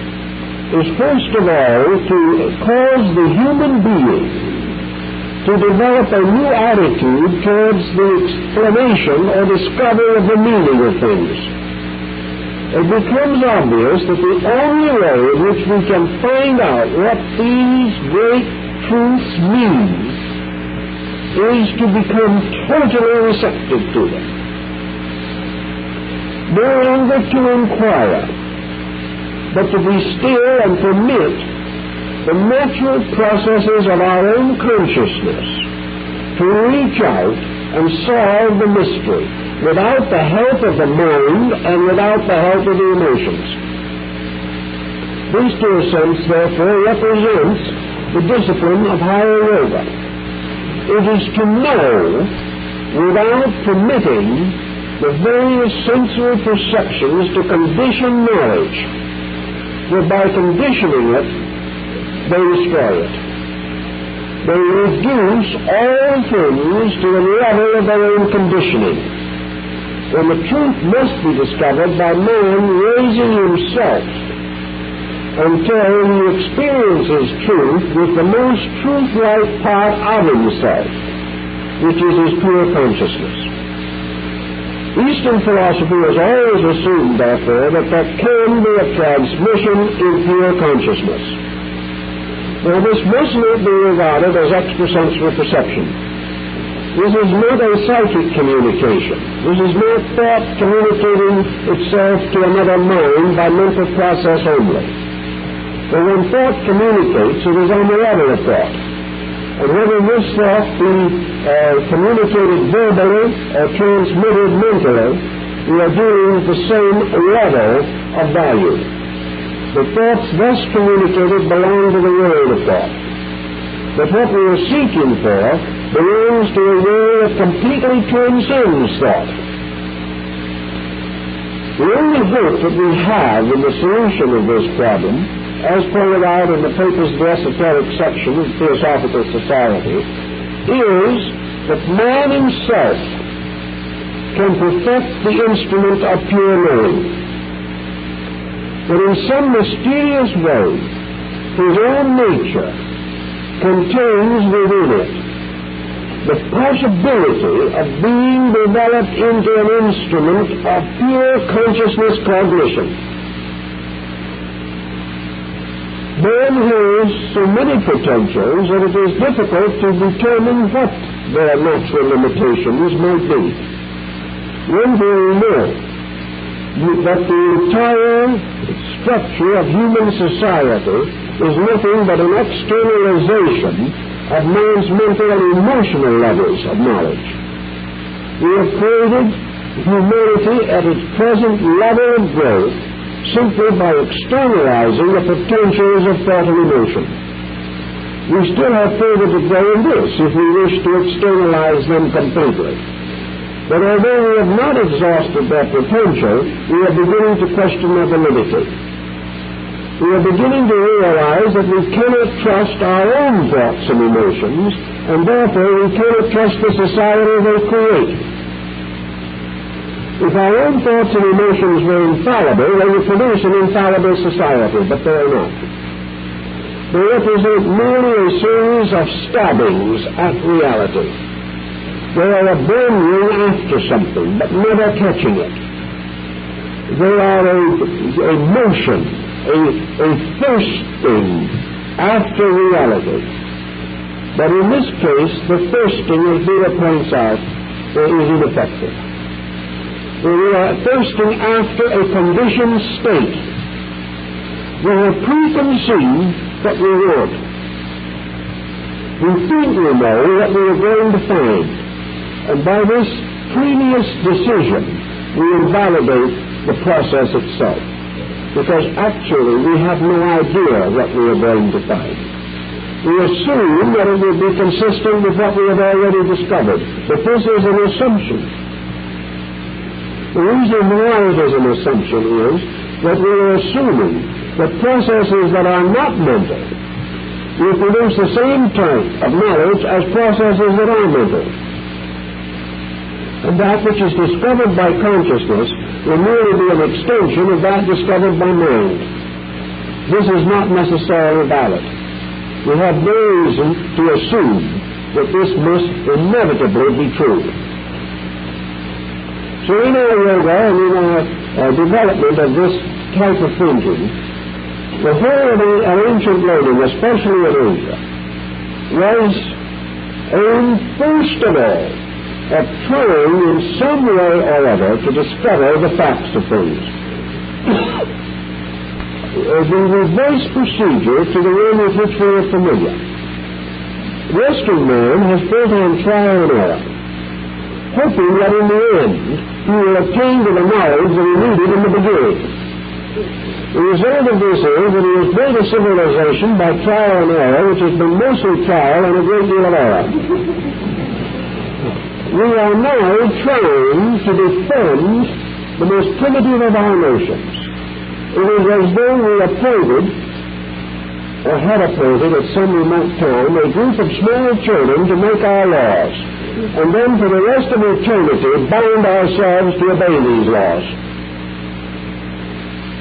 is first of all to cause the human being to develop a new attitude towards the explanation or discovery of the meaning of things. It becomes obvious that the only way in which we can find out what these great truths mean is to become totally receptive to them. No longer to inquire, but to be still and permit the natural processes of our own consciousness to reach out and solve the mystery without the help of the mind and without the help of the emotions. This, to a sense, therefore, represents the discipline of higher yoga. It is to know without permitting the various sensory perceptions to condition knowledge, for by conditioning it, they destroy it. They reduce all things to the level of their own conditioning. And the truth must be discovered by man raising himself until he experiences truth with the most truth-like part of himself, which is his pure consciousness. Eastern philosophy has always assumed, therefore, that there can be a transmission in pure consciousness. Now, this must not be regarded as extrasensory perception. This is not a psychic communication. This is not thought communicating itself to another mind by mental process only. For when thought communicates, it is on the level of thought. And whether this thought be communicated verbally or transmitted mentally, we are dealing with the same level of value. The thoughts thus communicated belong to the world of thought. But what we are seeking for belongs to a world that completely transcends thought. The only hope that we have in the solution of this problem, as pointed out in the papers of the Esoteric section of the Theosophical Society, is that man himself can perfect the instrument of pure knowing. That in some mysterious way, his own nature contains within it the possibility of being developed into an instrument of pure consciousness cognition. Man has so many potentials that it is difficult to determine what their natural limitations might be. One thing we know, that the entire structure of human society is nothing but an externalization of man's mental and emotional levels of knowledge. We have created humanity at its present level of growth simply by externalizing the potentials of thought and emotion. We still have further to go in this if we wish to externalize them completely. But although we have not exhausted their potential, we are beginning to question their validity. We are beginning to realize that we cannot trust our own thoughts and emotions, and therefore we cannot trust the society they create. If our own thoughts and emotions were infallible, they would produce an infallible society, but they are not. They represent merely a series of stabbings at reality. They are a blundering after something, but never catching it. They are a motion, a thirsting after reality. But in this case, the thirsting, as Buddha points out, is ineffective. We are thirsting after a conditioned state. We have preconceived what we want. We think we know what we are going to find. And by this previous decision, we invalidate the process itself. Because actually we have no idea what we are going to find. We assume that it will be consistent with what we have already discovered. But this is an assumption. The reason why it is an assumption is that we are assuming that processes that are not mental will produce the same type of knowledge as processes that are mental. And that which is discovered by consciousness will merely be an extension of that discovered by mind. This is not necessarily valid. We have no reason to assume that this must inevitably be true. So in our yoga and in our development of this type of thinking, the whole of our ancient learning, especially in Asia, was aimed first of all at trying in some way or other to discover the facts of things. The reverse procedure to the one with which we are familiar. Western man has built on trial and error, hoping that in the end he will attain to the knowledge that he needed in the beginning. The result of this is that he has built a civilization by trial and error, which has been mostly trial and a great deal of error. We are now trying to defend the most primitive of our notions. It is as though we appointed, or had appointed at some remote time, a group of small children to make our laws, and then for the rest of eternity bound ourselves to obey these laws.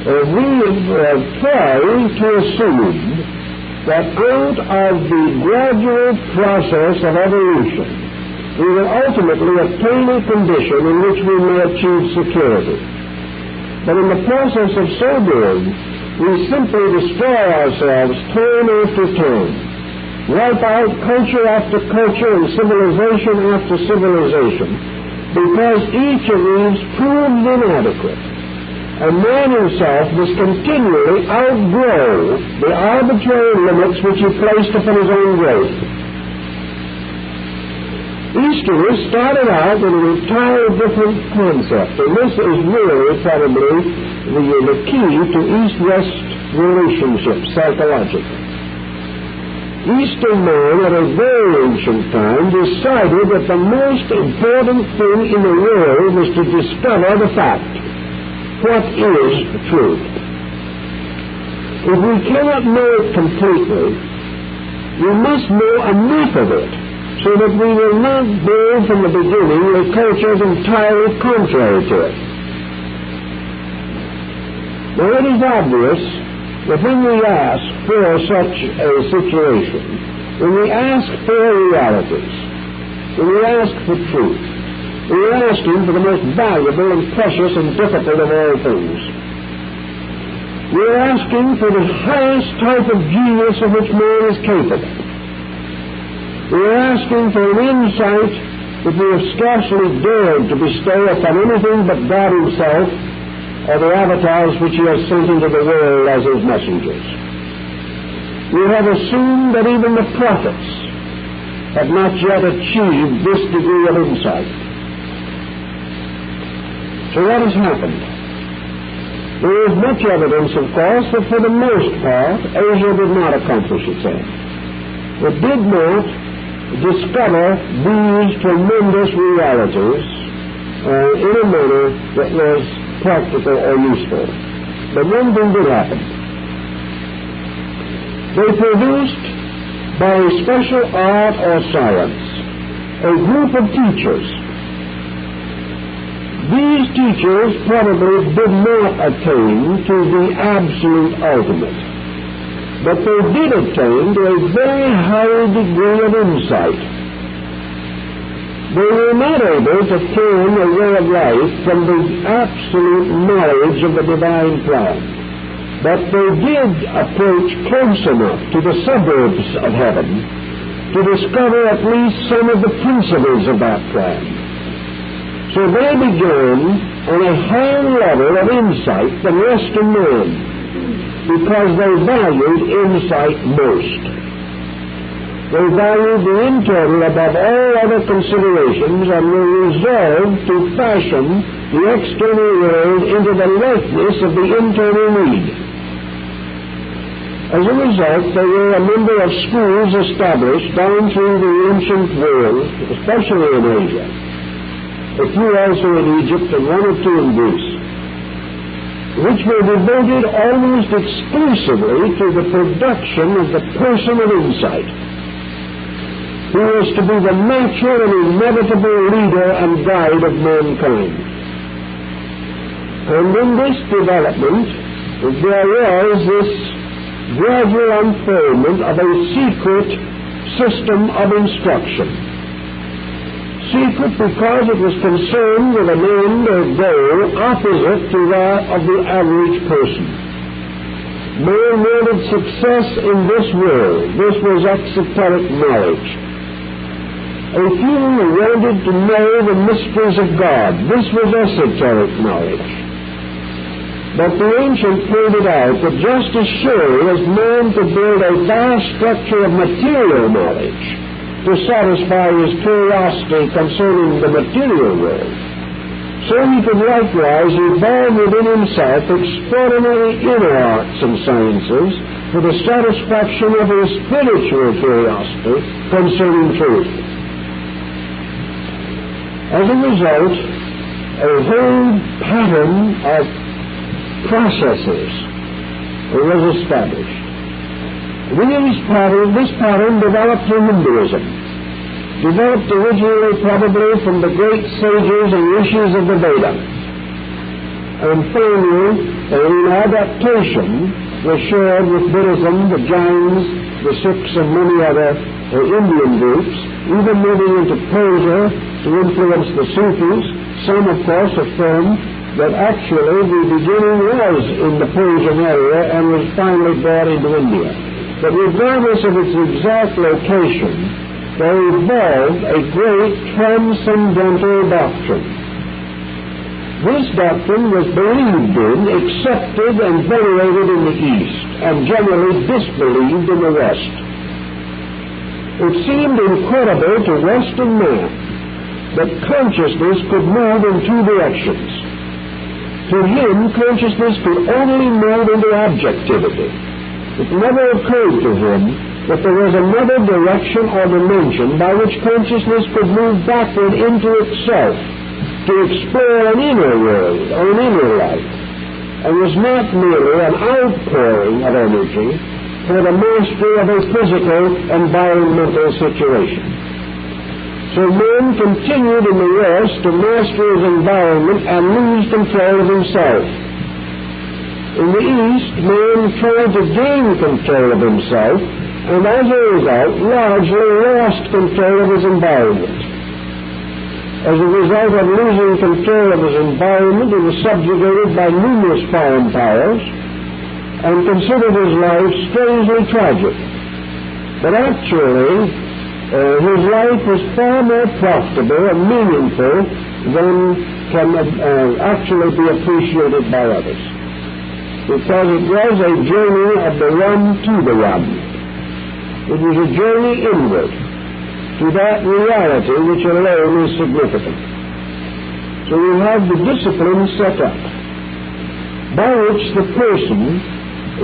We have tried to assume that out of the gradual process of evolution, we will ultimately attain a condition in which we may achieve security. But in the process of so doing, we simply destroy ourselves time after time, wipe out culture after culture and civilization after civilization, because each of these proved inadequate. And man himself must continually outgrow the arbitrary limits which he placed upon his own growth. Easterners started out with an entirely different concept, and this is really probably the key to East-West relationships psychologically. Eastern man at a very ancient time decided that the most important thing in the world was to discover the fact. What is truth? If we cannot know it completely, we must know enough of it so that we will not build from the beginning a culture entirely contrary to it. Now it is obvious that when we ask for such a situation, when we ask for realities, when we ask for truth, we are asking for the most valuable and precious and difficult of all things. We are asking for the highest type of genius of which man is capable. We are asking for an insight that we have scarcely dared to bestow upon anything but God himself or the avatars which he has sent into the world as his messengers. We have assumed that even the prophets have not yet achieved this degree of insight. So what has happened? There is much evidence, of course, that for the most part, Asia did not accomplish its end. It did not discover these tremendous realities in a manner that was practical or useful. But one thing did happen. They produced, by special art or science, a group of teachers. These teachers probably did not attain to the absolute ultimate, but they did attain to a very high degree of insight. They were not able to turn a way of life from the absolute knowledge of the divine plan, but they did approach close enough to the suburbs of heaven to discover at least some of the principles of that plan. So they began on a higher level of insight than Western man, because they valued insight most. They valued the internal above all other considerations and were resolved to fashion the external world into the likeness of the internal need. As a result, there were a number of schools established down through the ancient world, especially in Asia, a few also in Egypt and one or two in Greece, which were devoted almost exclusively to the production of the person of insight, who was to be the natural and inevitable leader and guide of mankind. And in this development, there was this gradual unfoldment of a secret system of instruction. Secret because it was concerned with an end or goal opposite to that of the average person. Man wanted success in this world. This was exoteric knowledge. A few wanted to know the mysteries of God. This was esoteric knowledge. But the ancient pointed out that just as surely as man could build a vast structure of material knowledge to satisfy his curiosity concerning the material world, so he could likewise evolve within himself extraordinary inner arts and sciences for the satisfaction of his spiritual curiosity concerning truth. As a result, a whole pattern of processes was established. This pattern developed from Hinduism, developed originally probably from the great sages and rishis of the Veda, and finally, in adaptation, was shared with Buddhism, the Jains, the Sikhs, and many other Indian groups, even moving into Persia to influence the Sufis. Some, of course, affirm that actually the beginning was in the Persian area and was finally brought into India. But regardless of its exact location, there evolved a great transcendental doctrine. This doctrine was believed in, accepted, and venerated in the East, and generally disbelieved in the West. It seemed incredible to Western man that consciousness could move in two directions. To him, consciousness could only move into objectivity. It never occurred to him that there was another direction or dimension by which consciousness could move backward into itself to explore an inner world or an inner life, and was not merely an outpouring of energy for the mastery of a physical environmental situation. So man continued in the West to master his environment and lose control of himself. In the East, man tried to gain control of himself, and as a result, largely lost control of his environment. As a result of losing control of his environment, he was subjugated by numerous foreign powers and considered his life strangely tragic. But actually, his life was far more profitable and meaningful than can actually be appreciated by others, because it was a journey of the one to the one. It was a journey inward to that reality which alone is significant. So we have the discipline set up by which the person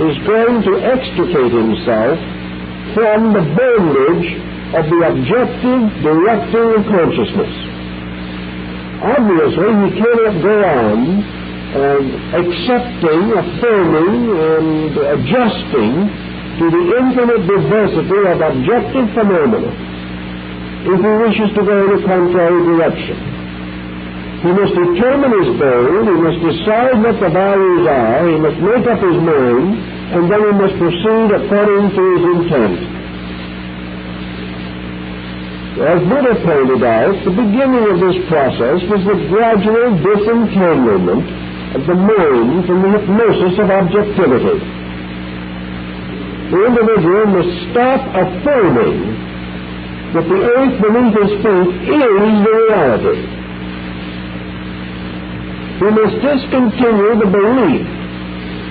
is going to extricate himself from the bondage of the objective directing consciousness. Obviously, he cannot go on accepting, affirming, and adjusting to the infinite diversity of objective phenomena if he wishes to go in a contrary direction. He must determine his goal, he must decide what the values are, he must make up his mind, and then he must proceed according to his intent. As Buddha pointed out, the beginning of this process was the gradual disentanglement of the mind from the hypnosis of objectivity. The individual must stop affirming that the earth beneath his feet is the reality. He must discontinue the belief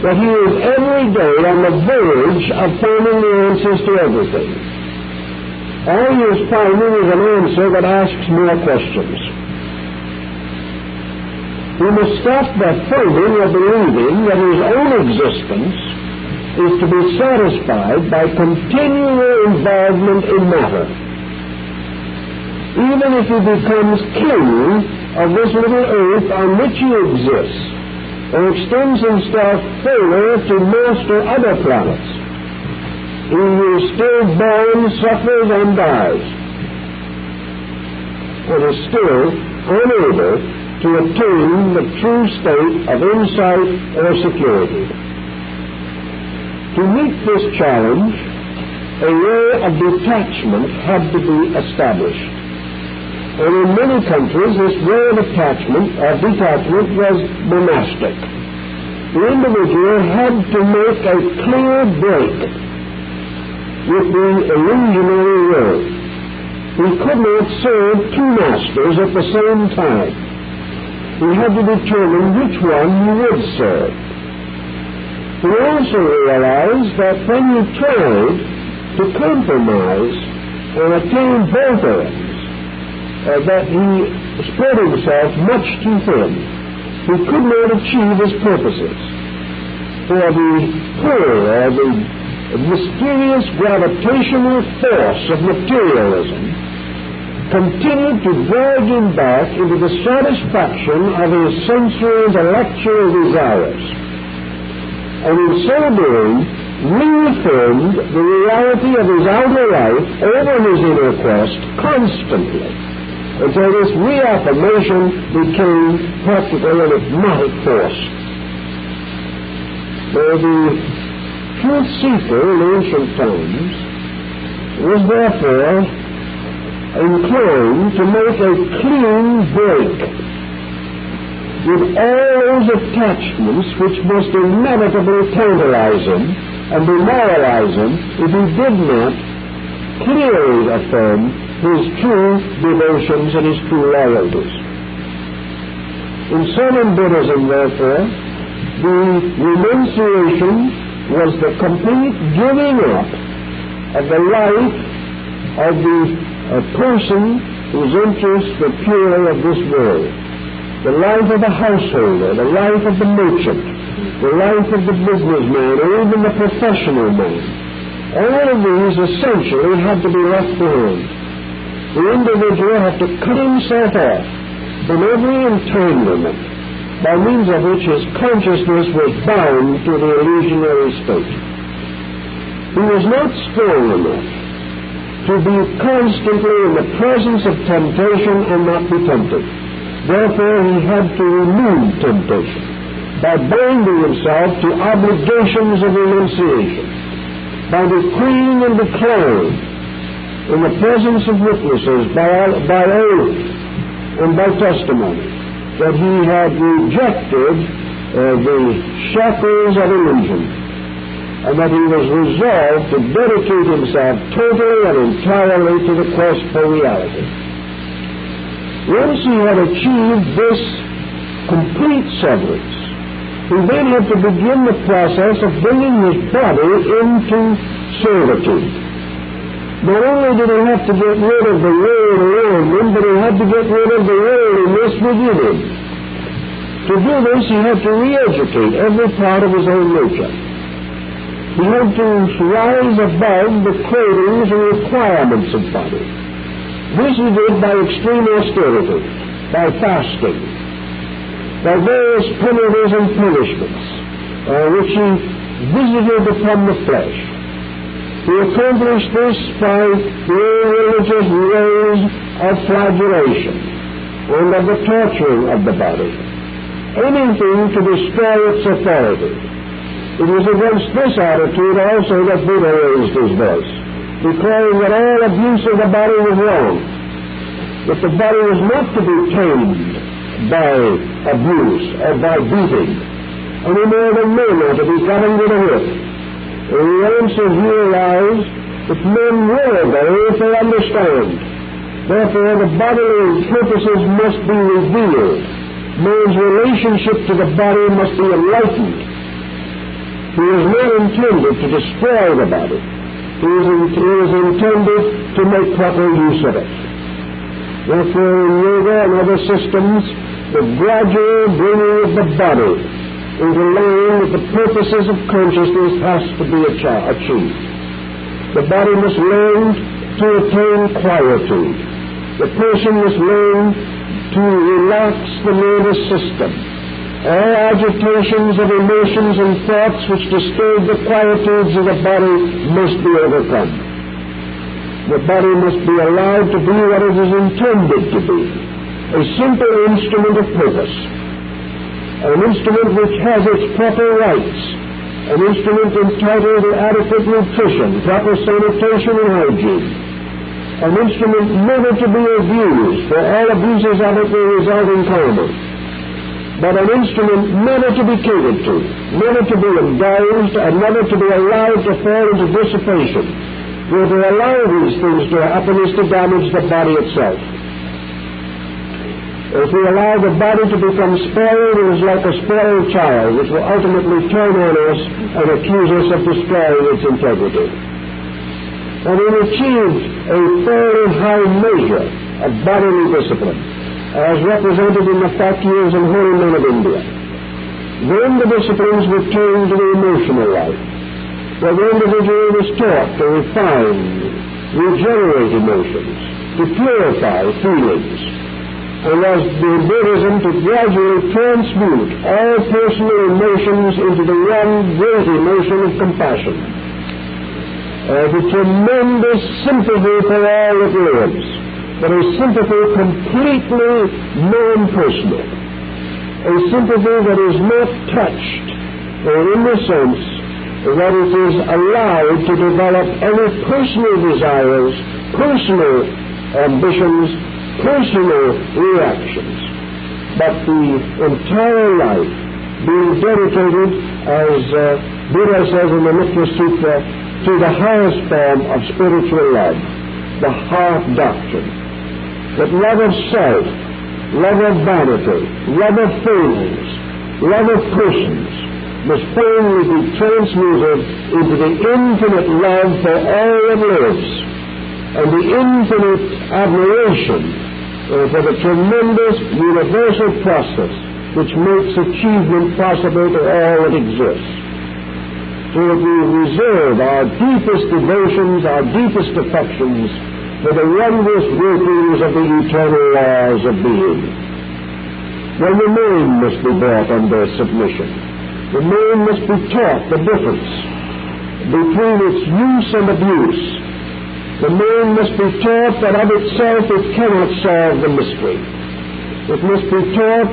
that he is every day on the verge of finding the answers to everything. All he is finding is an answer that asks more questions. He must stop affirming or believing that his own existence is to be satisfied by continual involvement in matter. Even if he becomes king of this little earth on which he exists, or extends himself further to master other planets, he is still born, suffers, and dies, and is still unable to attain the true state of insight or security. To meet this challenge, a way of detachment had to be established. And in many countries, this way of detachment was monastic. The individual had to make a clear break with the illusionary world. He could not serve two masters at the same time. He had to determine which one he would serve. He also realized that when he tried to compromise and attain both ends, that he spread himself much too thin. He could not achieve his purposes. For the pull or the mysterious gravitational force of materialism continued to drag him back into the satisfaction of his sensory intellectual desires, and in so doing reaffirmed the reality of his outer life over his inner quest constantly, until this reaffirmation became practically an hypnotic force. Now, the truth seeker in ancient times was therefore inclined to make a clean break with all those attachments which must inevitably tantalize him and demoralize him if he did not clearly affirm his true devotions and his true loyalties. In Southern Buddhism, therefore, the renunciation was the complete giving up of the life of the person whose interests were purely of this world, the life of the householder, the life of the merchant, the life of the businessman, or even the professional man. All of these essentially had to be left behind. The individual had to cut himself off from every entanglement by means of which his consciousness was bound to the illusionary state. He was not strong enough to be constantly in the presence of temptation and not be tempted. Therefore, he had to remove temptation by binding himself to obligations of renunciation, by decreeing and declaring in the presence of witnesses, by oath and by testimony, that he had rejected the shackles of illusion, and that he was resolved to dedicate himself totally and entirely to the quest for reality. Once he had achieved this complete severance, he then had to begin the process of bringing his body into servitude. Not only did he have to get rid of the world around him, but he had to get rid of the worldliness within him. To do this, he had to re-educate every part of his own nature. He had to rise above the cravings and requirements of body. This he did by extreme austerity, by fasting, by various penalties and punishments, which he visited upon the flesh. He accomplished this by the religious ways of flagellation and of the torturing of the body, anything to destroy its authority. It was against this attitude also that Buddha raised his voice, declaring that all abuse of the body was wrong, that the body was not to be tamed by abuse or by beating, any more than men are to be governed with a whip. And he also realized that men will obey if they understand. Therefore, the bodily purposes must be revealed. Man's relationship to the body must be enlightened. He is not intended to destroy the body. He is intended to make proper use of it. Therefore, in yoga and other systems, the gradual bringing of the body into line with the purposes of consciousness has to be achieved. The body must learn to attain quietude. The person must learn to relax the nervous system. All agitations of emotions and thoughts which disturb the quietudes of the body must be overcome. The body must be allowed to be what it is intended to be, a simple instrument of purpose, an instrument which has its proper rights, an instrument entitled to adequate nutrition, proper sanitation and hygiene, an instrument never to be abused, for all abuses of it will result in karma, but an instrument never to be catered to, never to be indulged, and never to be allowed to fall into dissipation. For to allow these things to happen is to damage the body itself. If we allow the body to become spoiled, it is like a spoiled child, which will ultimately turn on us and accuse us of destroying its integrity. And we achieved a fairly high measure of bodily discipline, as represented in the fakirs and holy men of India. Then the disciplines were turned to the emotional life, where the individual was taught to refine, regenerate emotions, to purify feelings, and as the Buddhism to gradually transmute all personal emotions into the one great emotion of compassion, the tremendous sympathy for all that lives, but a sympathy completely non-personal, a sympathy that is not touched, in the sense that it is allowed to develop any personal desires, personal ambitions, personal reactions, but the entire life being dedicated, as Buddha says in the Mitra Sutra, to the highest form of spiritual love, the heart doctrine, that love of self, love of vanity, love of things, love of persons must finally be transmuted into the infinite love for all that lives, and the infinite admiration for the tremendous universal process which makes achievement possible to all that exists. So that we reserve our deepest devotions, our deepest affections for the wondrous workings of the eternal laws of being. Then the mind must be brought under submission. The mind must be taught the difference between its use and abuse. The mind must be taught that of itself it cannot solve the mystery. It must be taught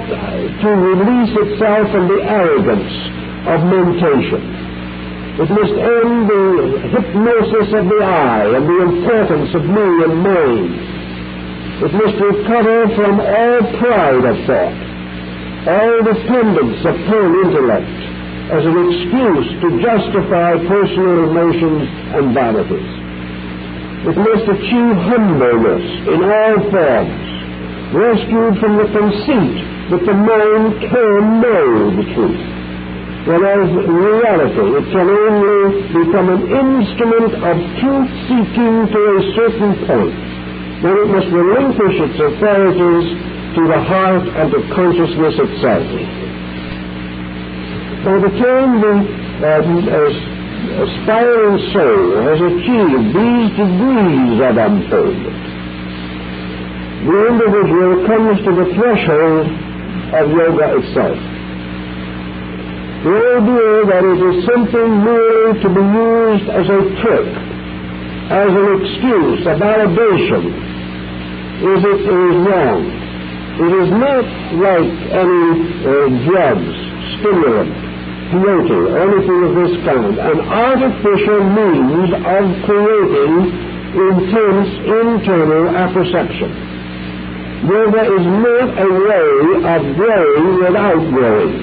to release itself from the arrogance of mentation. It must end the hypnosis of the I and the importance of me and mine. It must recover from all pride of thought, all dependence upon intellect as an excuse to justify personal emotions and vanities. It must achieve humbleness in all forms, rescued from the conceit that the mind can know the truth, whereas in reality it can only become an instrument of truth-seeking to a certain point. Then it must relinquish its authorities to the heart and to consciousness itself. By the time the aspiring soul has achieved these degrees of unfoldment, the individual comes to the threshold of yoga itself. The idea that it is something merely to be used as a trick, as an excuse, a validation, is wrong. It is not like any drugs, stimulant, peyote, or anything of this kind, an artificial means of creating intense internal apperception. Yoga is not a way of growing without growing.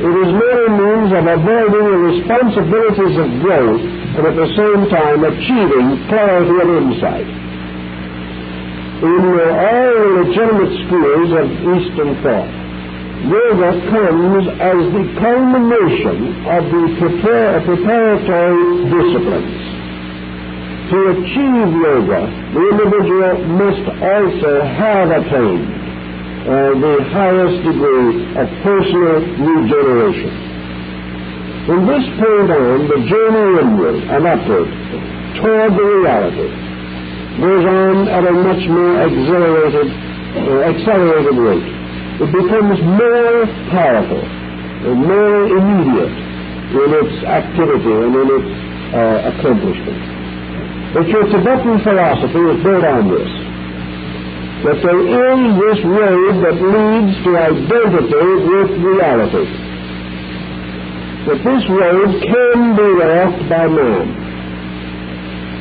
It is not a means of avoiding the responsibilities of growth and at the same time achieving clarity of insight. In all the legitimate schools of Eastern thought, yoga comes as the culmination of the preparatory disciplines. To achieve yoga, the individual must also have attained the highest degree of personal regeneration. From this point on, the journey inward and upward toward the reality goes on at a much more accelerated rate. It becomes more powerful and more immediate in its activity and in its accomplishment. But your Tibetan philosophy is built on this, that there is this road that leads to identity with reality, that this road can be walked by man,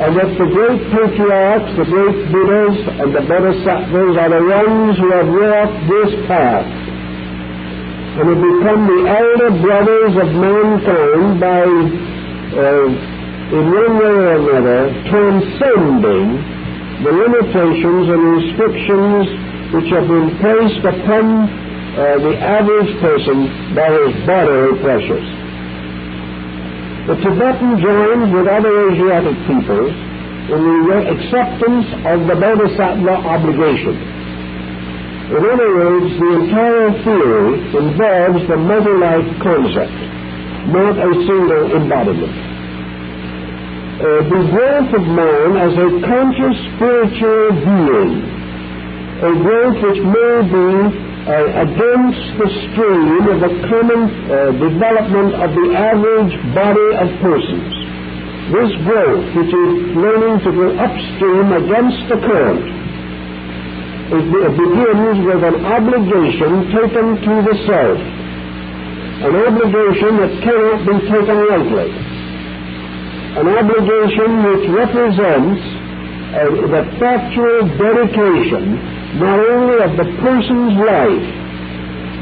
and that the great patriarchs, the great Buddhas, and the Bodhisattvas are the ones who have walked this path and have become the elder brothers of mankind by, in one way or another, transcending the limitations and restrictions which have been placed upon the average person by his bodily pressures. The Tibetan joins with other Asiatic peoples in the acceptance of the Bodhisattva obligation. In other words, the entire theory involves the multi-life concept, not a single embodiment. The growth of man as a conscious spiritual being, a growth which may be against the stream of the common development of the average body of persons. This growth, which is learning to go upstream against the current, it begins with an obligation taken to the self, an obligation that cannot be taken lightly, an obligation which represents the factual dedication not only of the person's life,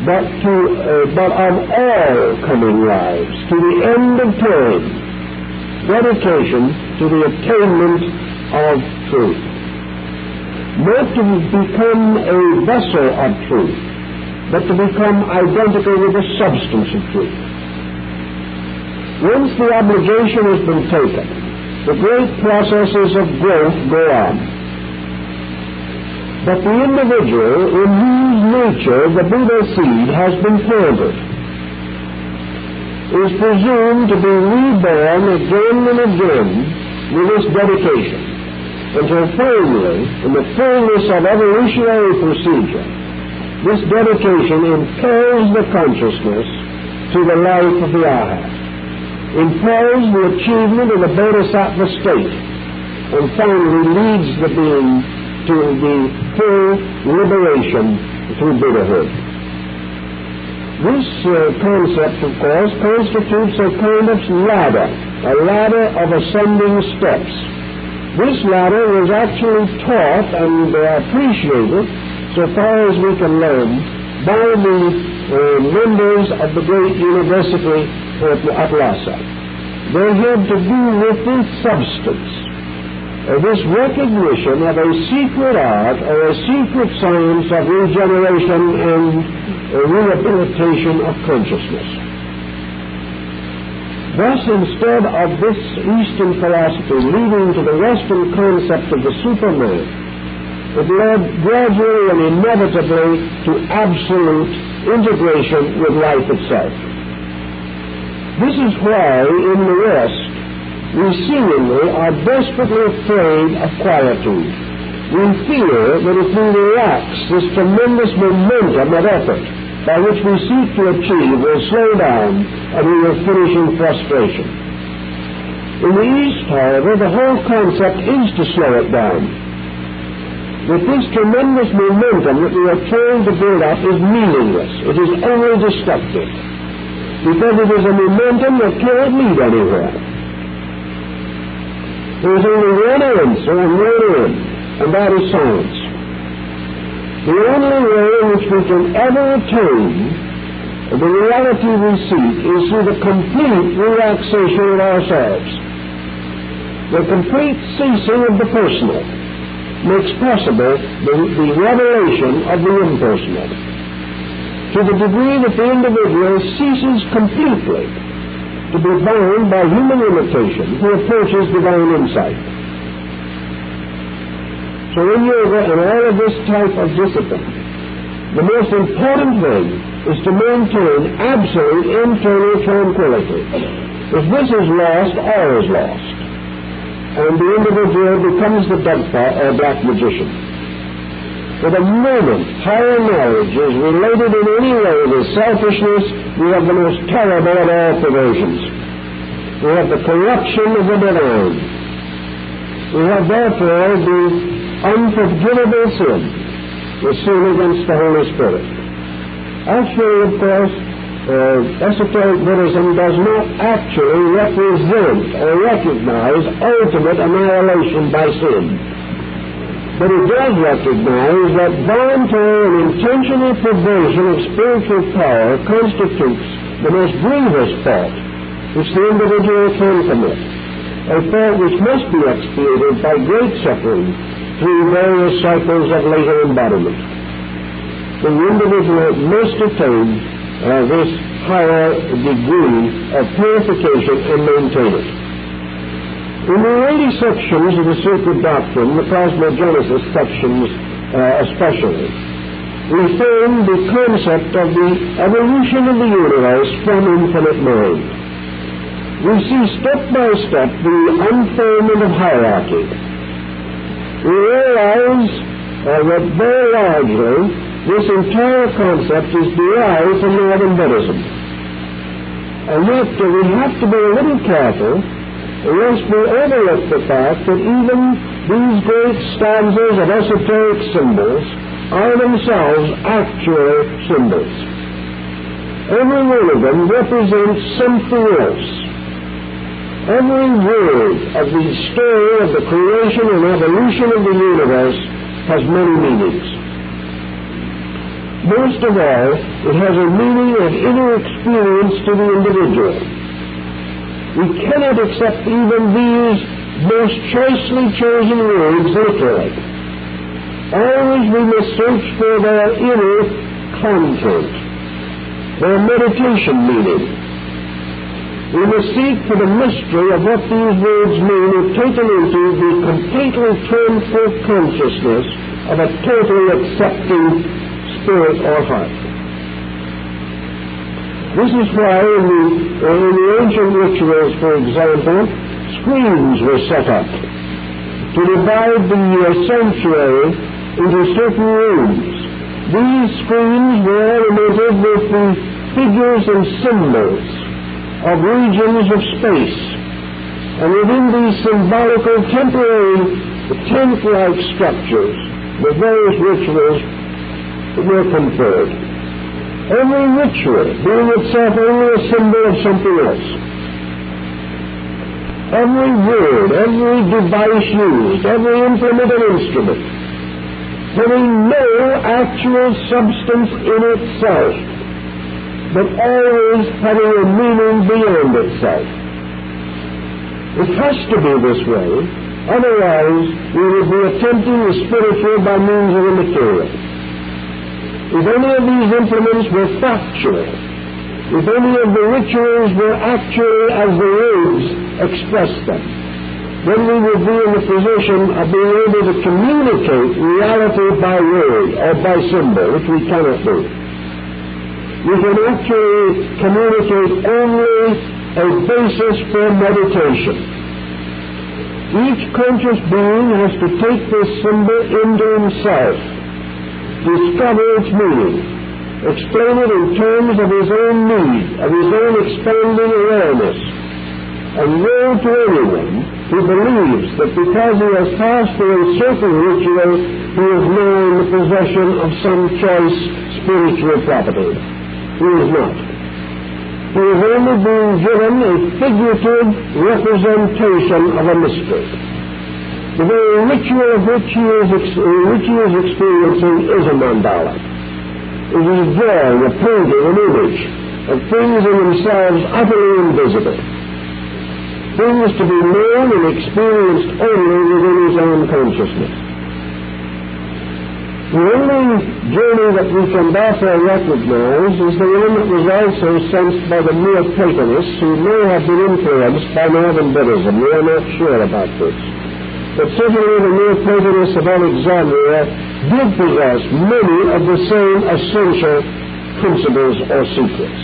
but of all coming lives, to the end of time, dedication to the attainment of truth. Not to become a vessel of truth, but to become identical with the substance of truth. Once the obligation has been taken, the great processes of growth go on. But the individual in whose nature the Buddha seed has been planted is presumed to be reborn again and again with this dedication, until finally, in the fullness of evolutionary procedure, this dedication impels the consciousness to the life of the Arhat, impels the achievement of the Bodhisattva state, and finally leads the being to the full liberation through Buddhahood. This concept, of course, constitutes a kind of ladder, a ladder of ascending steps. This ladder was actually taught and appreciated, so far as we can learn, by the members of the great university at Lhasa. They had to do with this substance, this recognition of a secret art or a secret science of regeneration and rehabilitation of consciousness. Thus, instead of this Eastern philosophy leading to the Western concept of the Superman, it led gradually and inevitably to absolute integration with life itself. This is why in the West we seemingly are desperately afraid of quietude. We fear that if we relax, this tremendous momentum of effort by which we seek to achieve will slow down and we will finish in frustration. In the East, however, the whole concept is to slow it down. That this tremendous momentum that we are trying to build up is meaningless. It is only destructive. Because it is a momentum that cannot lead anywhere. There is only one answer and one end, and that is science. The only way in which we can ever attain the reality we seek is through the complete relaxation of ourselves. The complete ceasing of the personal makes possible the revelation of the impersonal. To the degree that the individual ceases completely to be bound by human limitation, he approaches divine insight. So in yoga and all of this type of discipline, the most important thing is to maintain absolute internal tranquility. If this is lost, all is lost. And the individual becomes the Dagpa or black magician. For the moment higher knowledge is related in any way with selfishness, we have the most terrible of all perversions. We have the corruption of the divine. We have therefore the unforgivable sin, the sin against the Holy Spirit. Actually, of course, Esoteric Buddhism does not actually represent or recognize ultimate annihilation by sin. But it does recognize that voluntary and intentional perversion of spiritual power constitutes the most grievous fault which the individual can commit, a fault which must be expiated by great suffering through various cycles of later embodiment. The individual must attain this higher degree of purification and maintain it. In the 80 sections of the Sacred Doctrine, the Cosmogenesis sections especially, we find the concept of the evolution of the universe from infinite mind. We see step by step the unfoldment of hierarchy. We realize that very largely this entire concept is derived from Northern Buddhism. And yet we have to be a little careful lest we overlook the fact that even these great stanzas of esoteric symbols are themselves actual symbols. Every one of them represents something else. Every word of the story of the creation and evolution of the universe has many meanings. Most of all, it has a meaning of inner experience to the individual. We cannot accept even these most choicely chosen words literally. Always we must search for their inner content, their meditation meaning. We must seek for the mystery of what these words mean if taken into the completely tranquil consciousness of a totally accepting spirit or heart. This is why in the ancient rituals, for example, screens were set up to divide the sanctuary into certain rooms. These screens were ornamented with the figures and symbols of regions of space, and within these symbolical temporary tent-like structures, the various rituals were conferred. Every ritual being itself only a symbol of something else. Every word, every device used, every implement and instrument, having no actual substance in itself, but always having a meaning beyond itself. It has to be this way, otherwise we would be attempting the spiritual by means of the material. If any of these implements were factual, if any of the rituals were actually as the words expressed them, then we would be in the position of being able to communicate reality by word or by symbol, which we cannot do. We can actually communicate only a basis for meditation. Each conscious being has to take this symbol into himself, discover its meaning, explain it in terms of his own need, of his own expanding awareness, and woe to anyone who believes that because he has passed through a certain ritual, he is now in the possession of some choice spiritual property. He is not. He is only being given a figurative representation of a mystery. The very ritual of which he is experiencing is a mandala. It is a drawing, a painting, an image of things in themselves utterly invisible. Things to be known and experienced only within his own consciousness. The only journey that we can therefore recognize is the one that was also sensed by the Neoplatonists, who may have been influenced by modern Buddhism. We are not sure about this. But certainly the Neoplatonists of Alexandria did possess many of the same essential principles or secrets.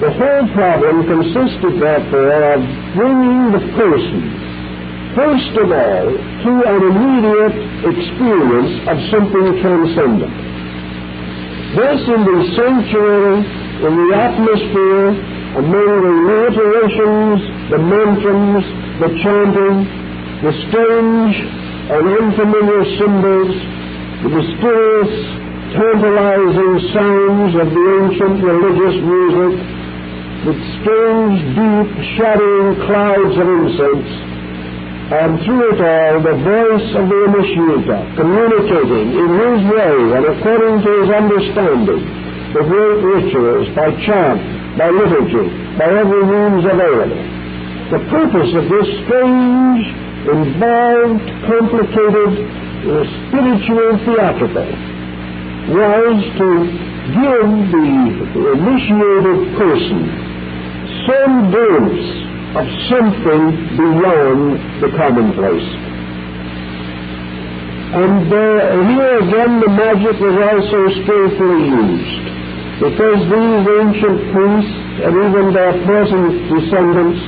The whole problem consisted, therefore, of bringing the person, first of all, to an immediate experience of something transcendent. Thus, in the sanctuary, in the atmosphere, among the reiterations, the mantras, the chanting, the strange and unfamiliar symbols, the mysterious, tantalizing sounds of the ancient religious music, with strange, deep, shadowy clouds of incense, and through it all the voice of the initiator, communicating in his way and according to his understanding the great rituals by chant, by liturgy, by every means available. The purpose of this strange, involved, complicated, spiritual theatrical was to give the initiated person some glimpse of something beyond the commonplace. And here again the magic was also skillfully used, because these ancient priests and even their present descendants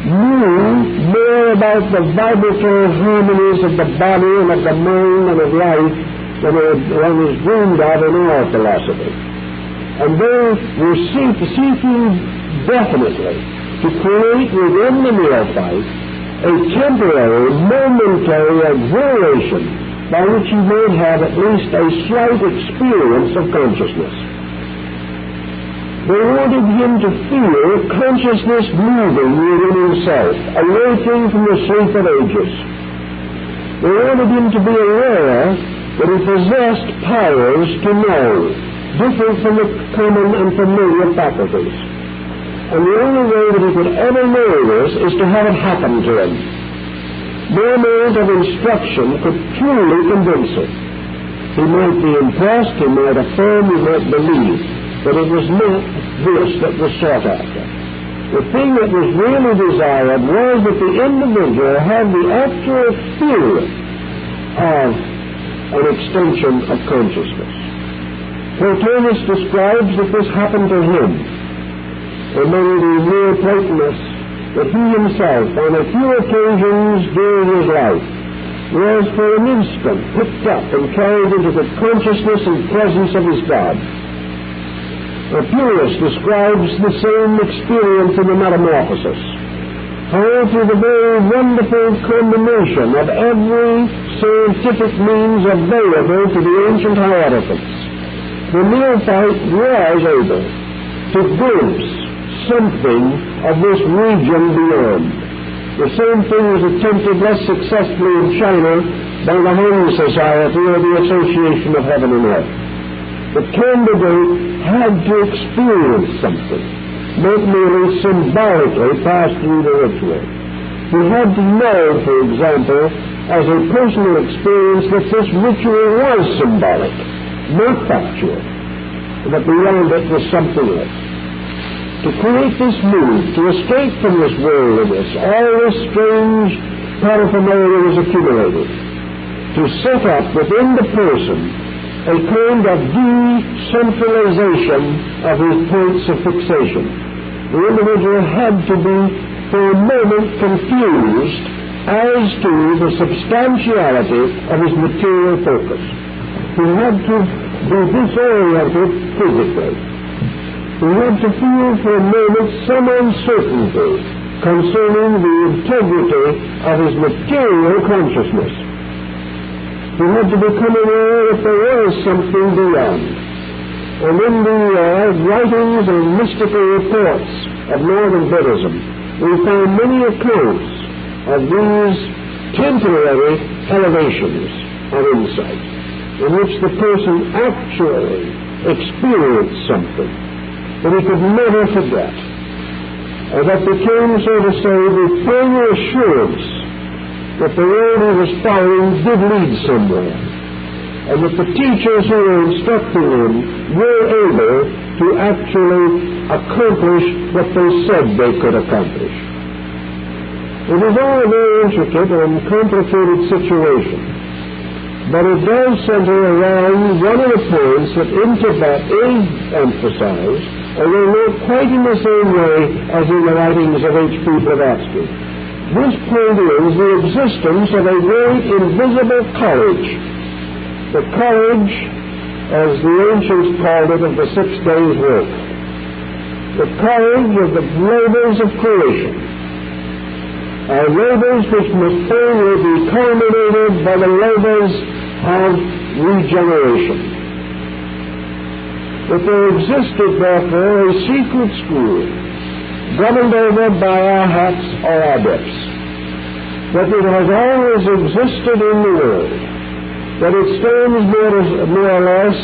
knew more about the vibratory harmonies of the body and of the mind and of life than one is dreamed of in our philosophy. And they were seeking definitely to create within the neophyte a temporary, momentary exhilaration by which he might have at least a slight experience of consciousness. They wanted him to feel consciousness moving within himself, awaking from the sleep of ages. They wanted him to be aware that he possessed powers to know, different from the common and familiar faculties. And the only way that he could ever know this is to have it happen to him. No amount of instruction could truly convince him. He might be impressed, he might affirm, he might believe, but it was not this that was sought after. The thing that was really desired was that the individual had the actual feeling of an extension of consciousness. Plotinus describes that this happened to him among the Neoplatonists, that he himself, on a few occasions during his life, was for an instant picked up and carried into the consciousness and presence of his God. Pyrrhus describes the same experience in the Metamorphosis, how through the very wonderful combination of every scientific means available to the ancient hieroglyphs, the neophyte was able to glimpse something of this region beyond. The same thing was attempted less successfully in China by the Home Society or the Association of Heaven and Earth. The candidate had to experience something, not merely symbolically pass through the ritual. He had to know, for example, as a personal experience, that this ritual was symbolic, not factual, that beyond it was something else. To create this move, to escape from this worldliness, all this strange paraphernalia was accumulated, to set up within the person a kind of decentralization of his points of fixation, the individual had to be for a moment confused as to the substantiality of his material focus. He had to be disoriented physically. He had to feel for a moment some uncertainty concerning the integrity of his material consciousness. He had to become aware that there was something beyond. And in the writings and mystical reports of Northern Buddhism, we find many accounts of these temporary elevations of insight, in which the person actually experienced something that he could never forget, and that became, so to say, the final assurance that the road he was following did lead somewhere, and that the teachers who were instructing him were able to actually accomplish what they said they could accomplish. It is all a very intricate and complicated situation, but it does center around one of the points that in Tibet is emphasized, although not quite in the same way as in the writings of H.P. Blavatsky. This point is the existence of a great invisible college, the college, as the ancients called it, of the 6 days' work, the college of the labors of creation, labors which must finally be culminated by the labors of regeneration. That there existed, therefore, a secret school, governed over by arhats or adepts, that it has always existed in the world, that it stands more or less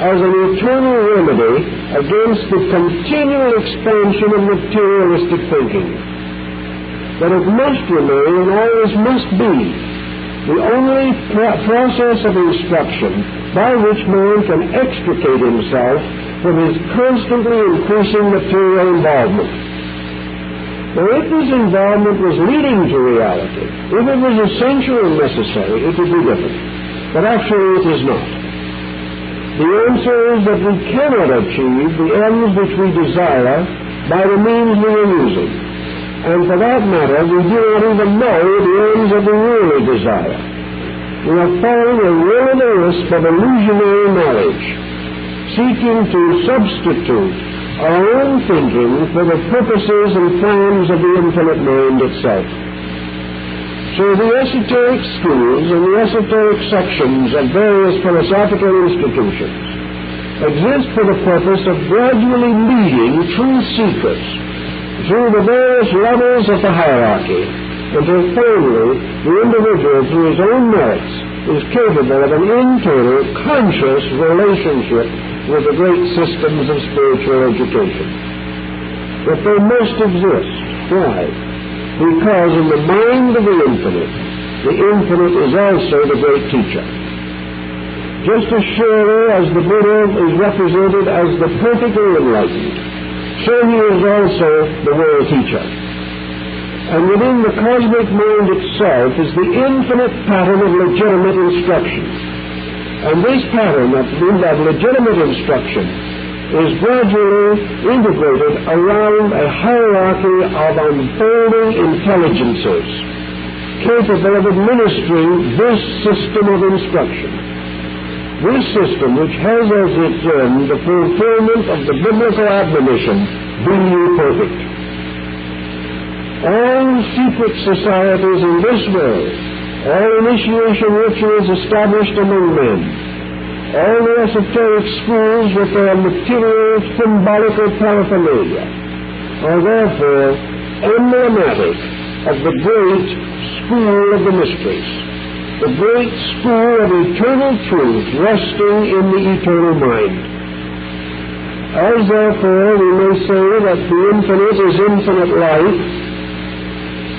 as an eternal remedy against the continual expansion of materialistic thinking, that it must remain and always must be the only process of instruction by which man can extricate himself from his constantly increasing material involvement. Now, if this involvement was leading to reality, if it was essential and necessary, it would be different. But actually it is not. The answer is that we cannot achieve the ends which we desire by the means we are using. And for that matter, we do not even know the ends that we really desire. We are following a will-o'-the-wisp of illusionary knowledge, seeking to substitute our own thinking for the purposes and plans of the infinite mind itself. So the esoteric schools and the esoteric sections of various philosophical institutions exist for the purpose of gradually leading truth seekers through the various levels of the hierarchy until finally the individual, through his own merits, is capable of an internal, conscious relationship with the great systems of spiritual education. But they must exist. Why? Because in the mind of the infinite is also the great teacher. Just as surely as the Buddha is represented as the perfectly enlightened, so he is also the world teacher. And within the cosmic mind itself is the infinite pattern of legitimate instruction. And this pattern of legitimate instruction is gradually integrated around a hierarchy of unfolding intelligences capable of administering this system of instruction. This system, which has as its end the fulfillment of the biblical admonition, "Be ye perfect." All secret societies in this world, all initiation rituals established among men, all the esoteric schools with their material symbolical paraphernalia are therefore emblematic of the great school of the mysteries, the great school of eternal truth resting in the eternal mind. As therefore we may say that the infinite is infinite life,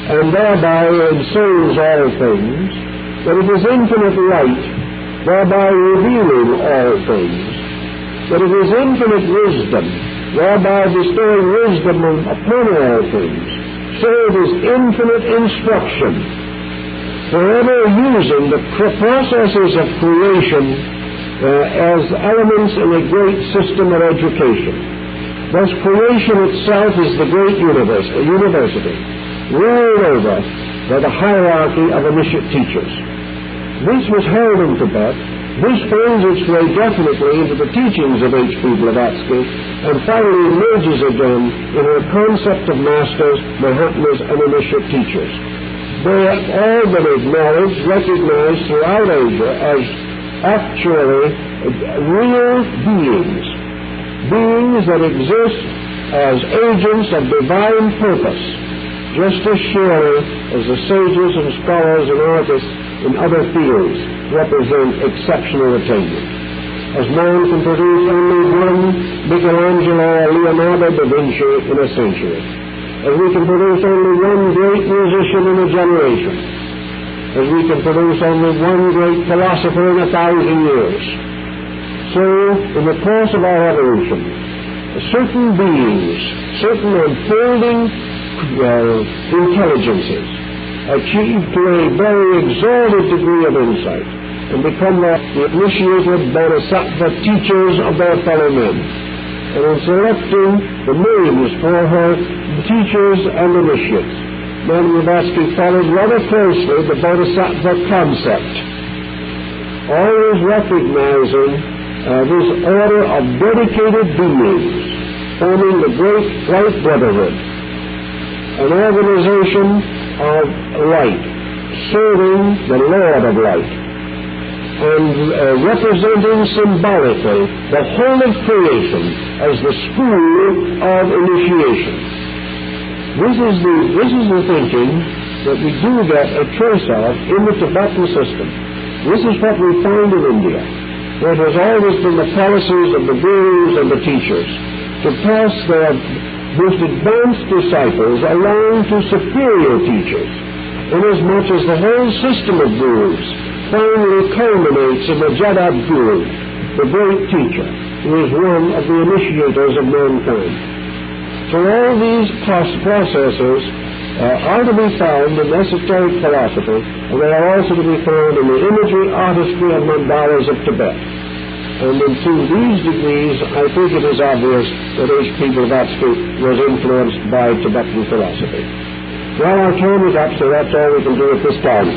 and thereby ensoils all things, that it is infinite light, thereby revealing all things, that it is infinite wisdom, thereby bestowing wisdom upon all things, so it is infinite instruction, forever using the processes of creation as elements in a great system of education. Thus creation itself is the great university, ruled over by the hierarchy of initiate teachers. This was held in Tibet. This finds its way definitely into the teachings of H.P. Blavatsky, and finally emerges again in her concept of masters, Mahatmas, and initiate teachers. They have all been acknowledged, recognized throughout Asia as actually real beings that exist as agents of divine purpose, just as surely as the sages and scholars and artists in other fields represent exceptional attainment. As man can produce only one Michelangelo or Leonardo da Vinci in a century, as we can produce only one great musician in a generation, as we can produce only one great philosopher in 1,000 years, so in the course of our evolution, certain beings, certain unfolding intelligences achieve to a very exalted degree of insight and become the initiated bodhisattva teachers of their fellow men. And in selecting the names for her teachers and initiates, Madame Blavatsky followed rather closely the bodhisattva concept, always recognizing this order of dedicated beings forming the great Light Brotherhood, an organization of light, serving the Lord of Light, and representing symbolically the whole of creation as the school of initiation. This is the thinking that we do get a trace of in the Tibetan system. This is what we find in India, where it has always been the policies of the gurus and the teachers to pass their most advanced disciples along to superior teachers, inasmuch as the whole system of gurus finally culminates in the Jadad Guru, the great teacher, who is one of the initiators of mankind. So all these processes are to be found in esoteric philosophy, and they are also to be found in the imagery, artistry, and mandalas of Tibet. And to these degrees, I think it is obvious that H.P. Blavatsky was influenced by Tibetan philosophy. Well, our time is up, so that's all we can do at this time.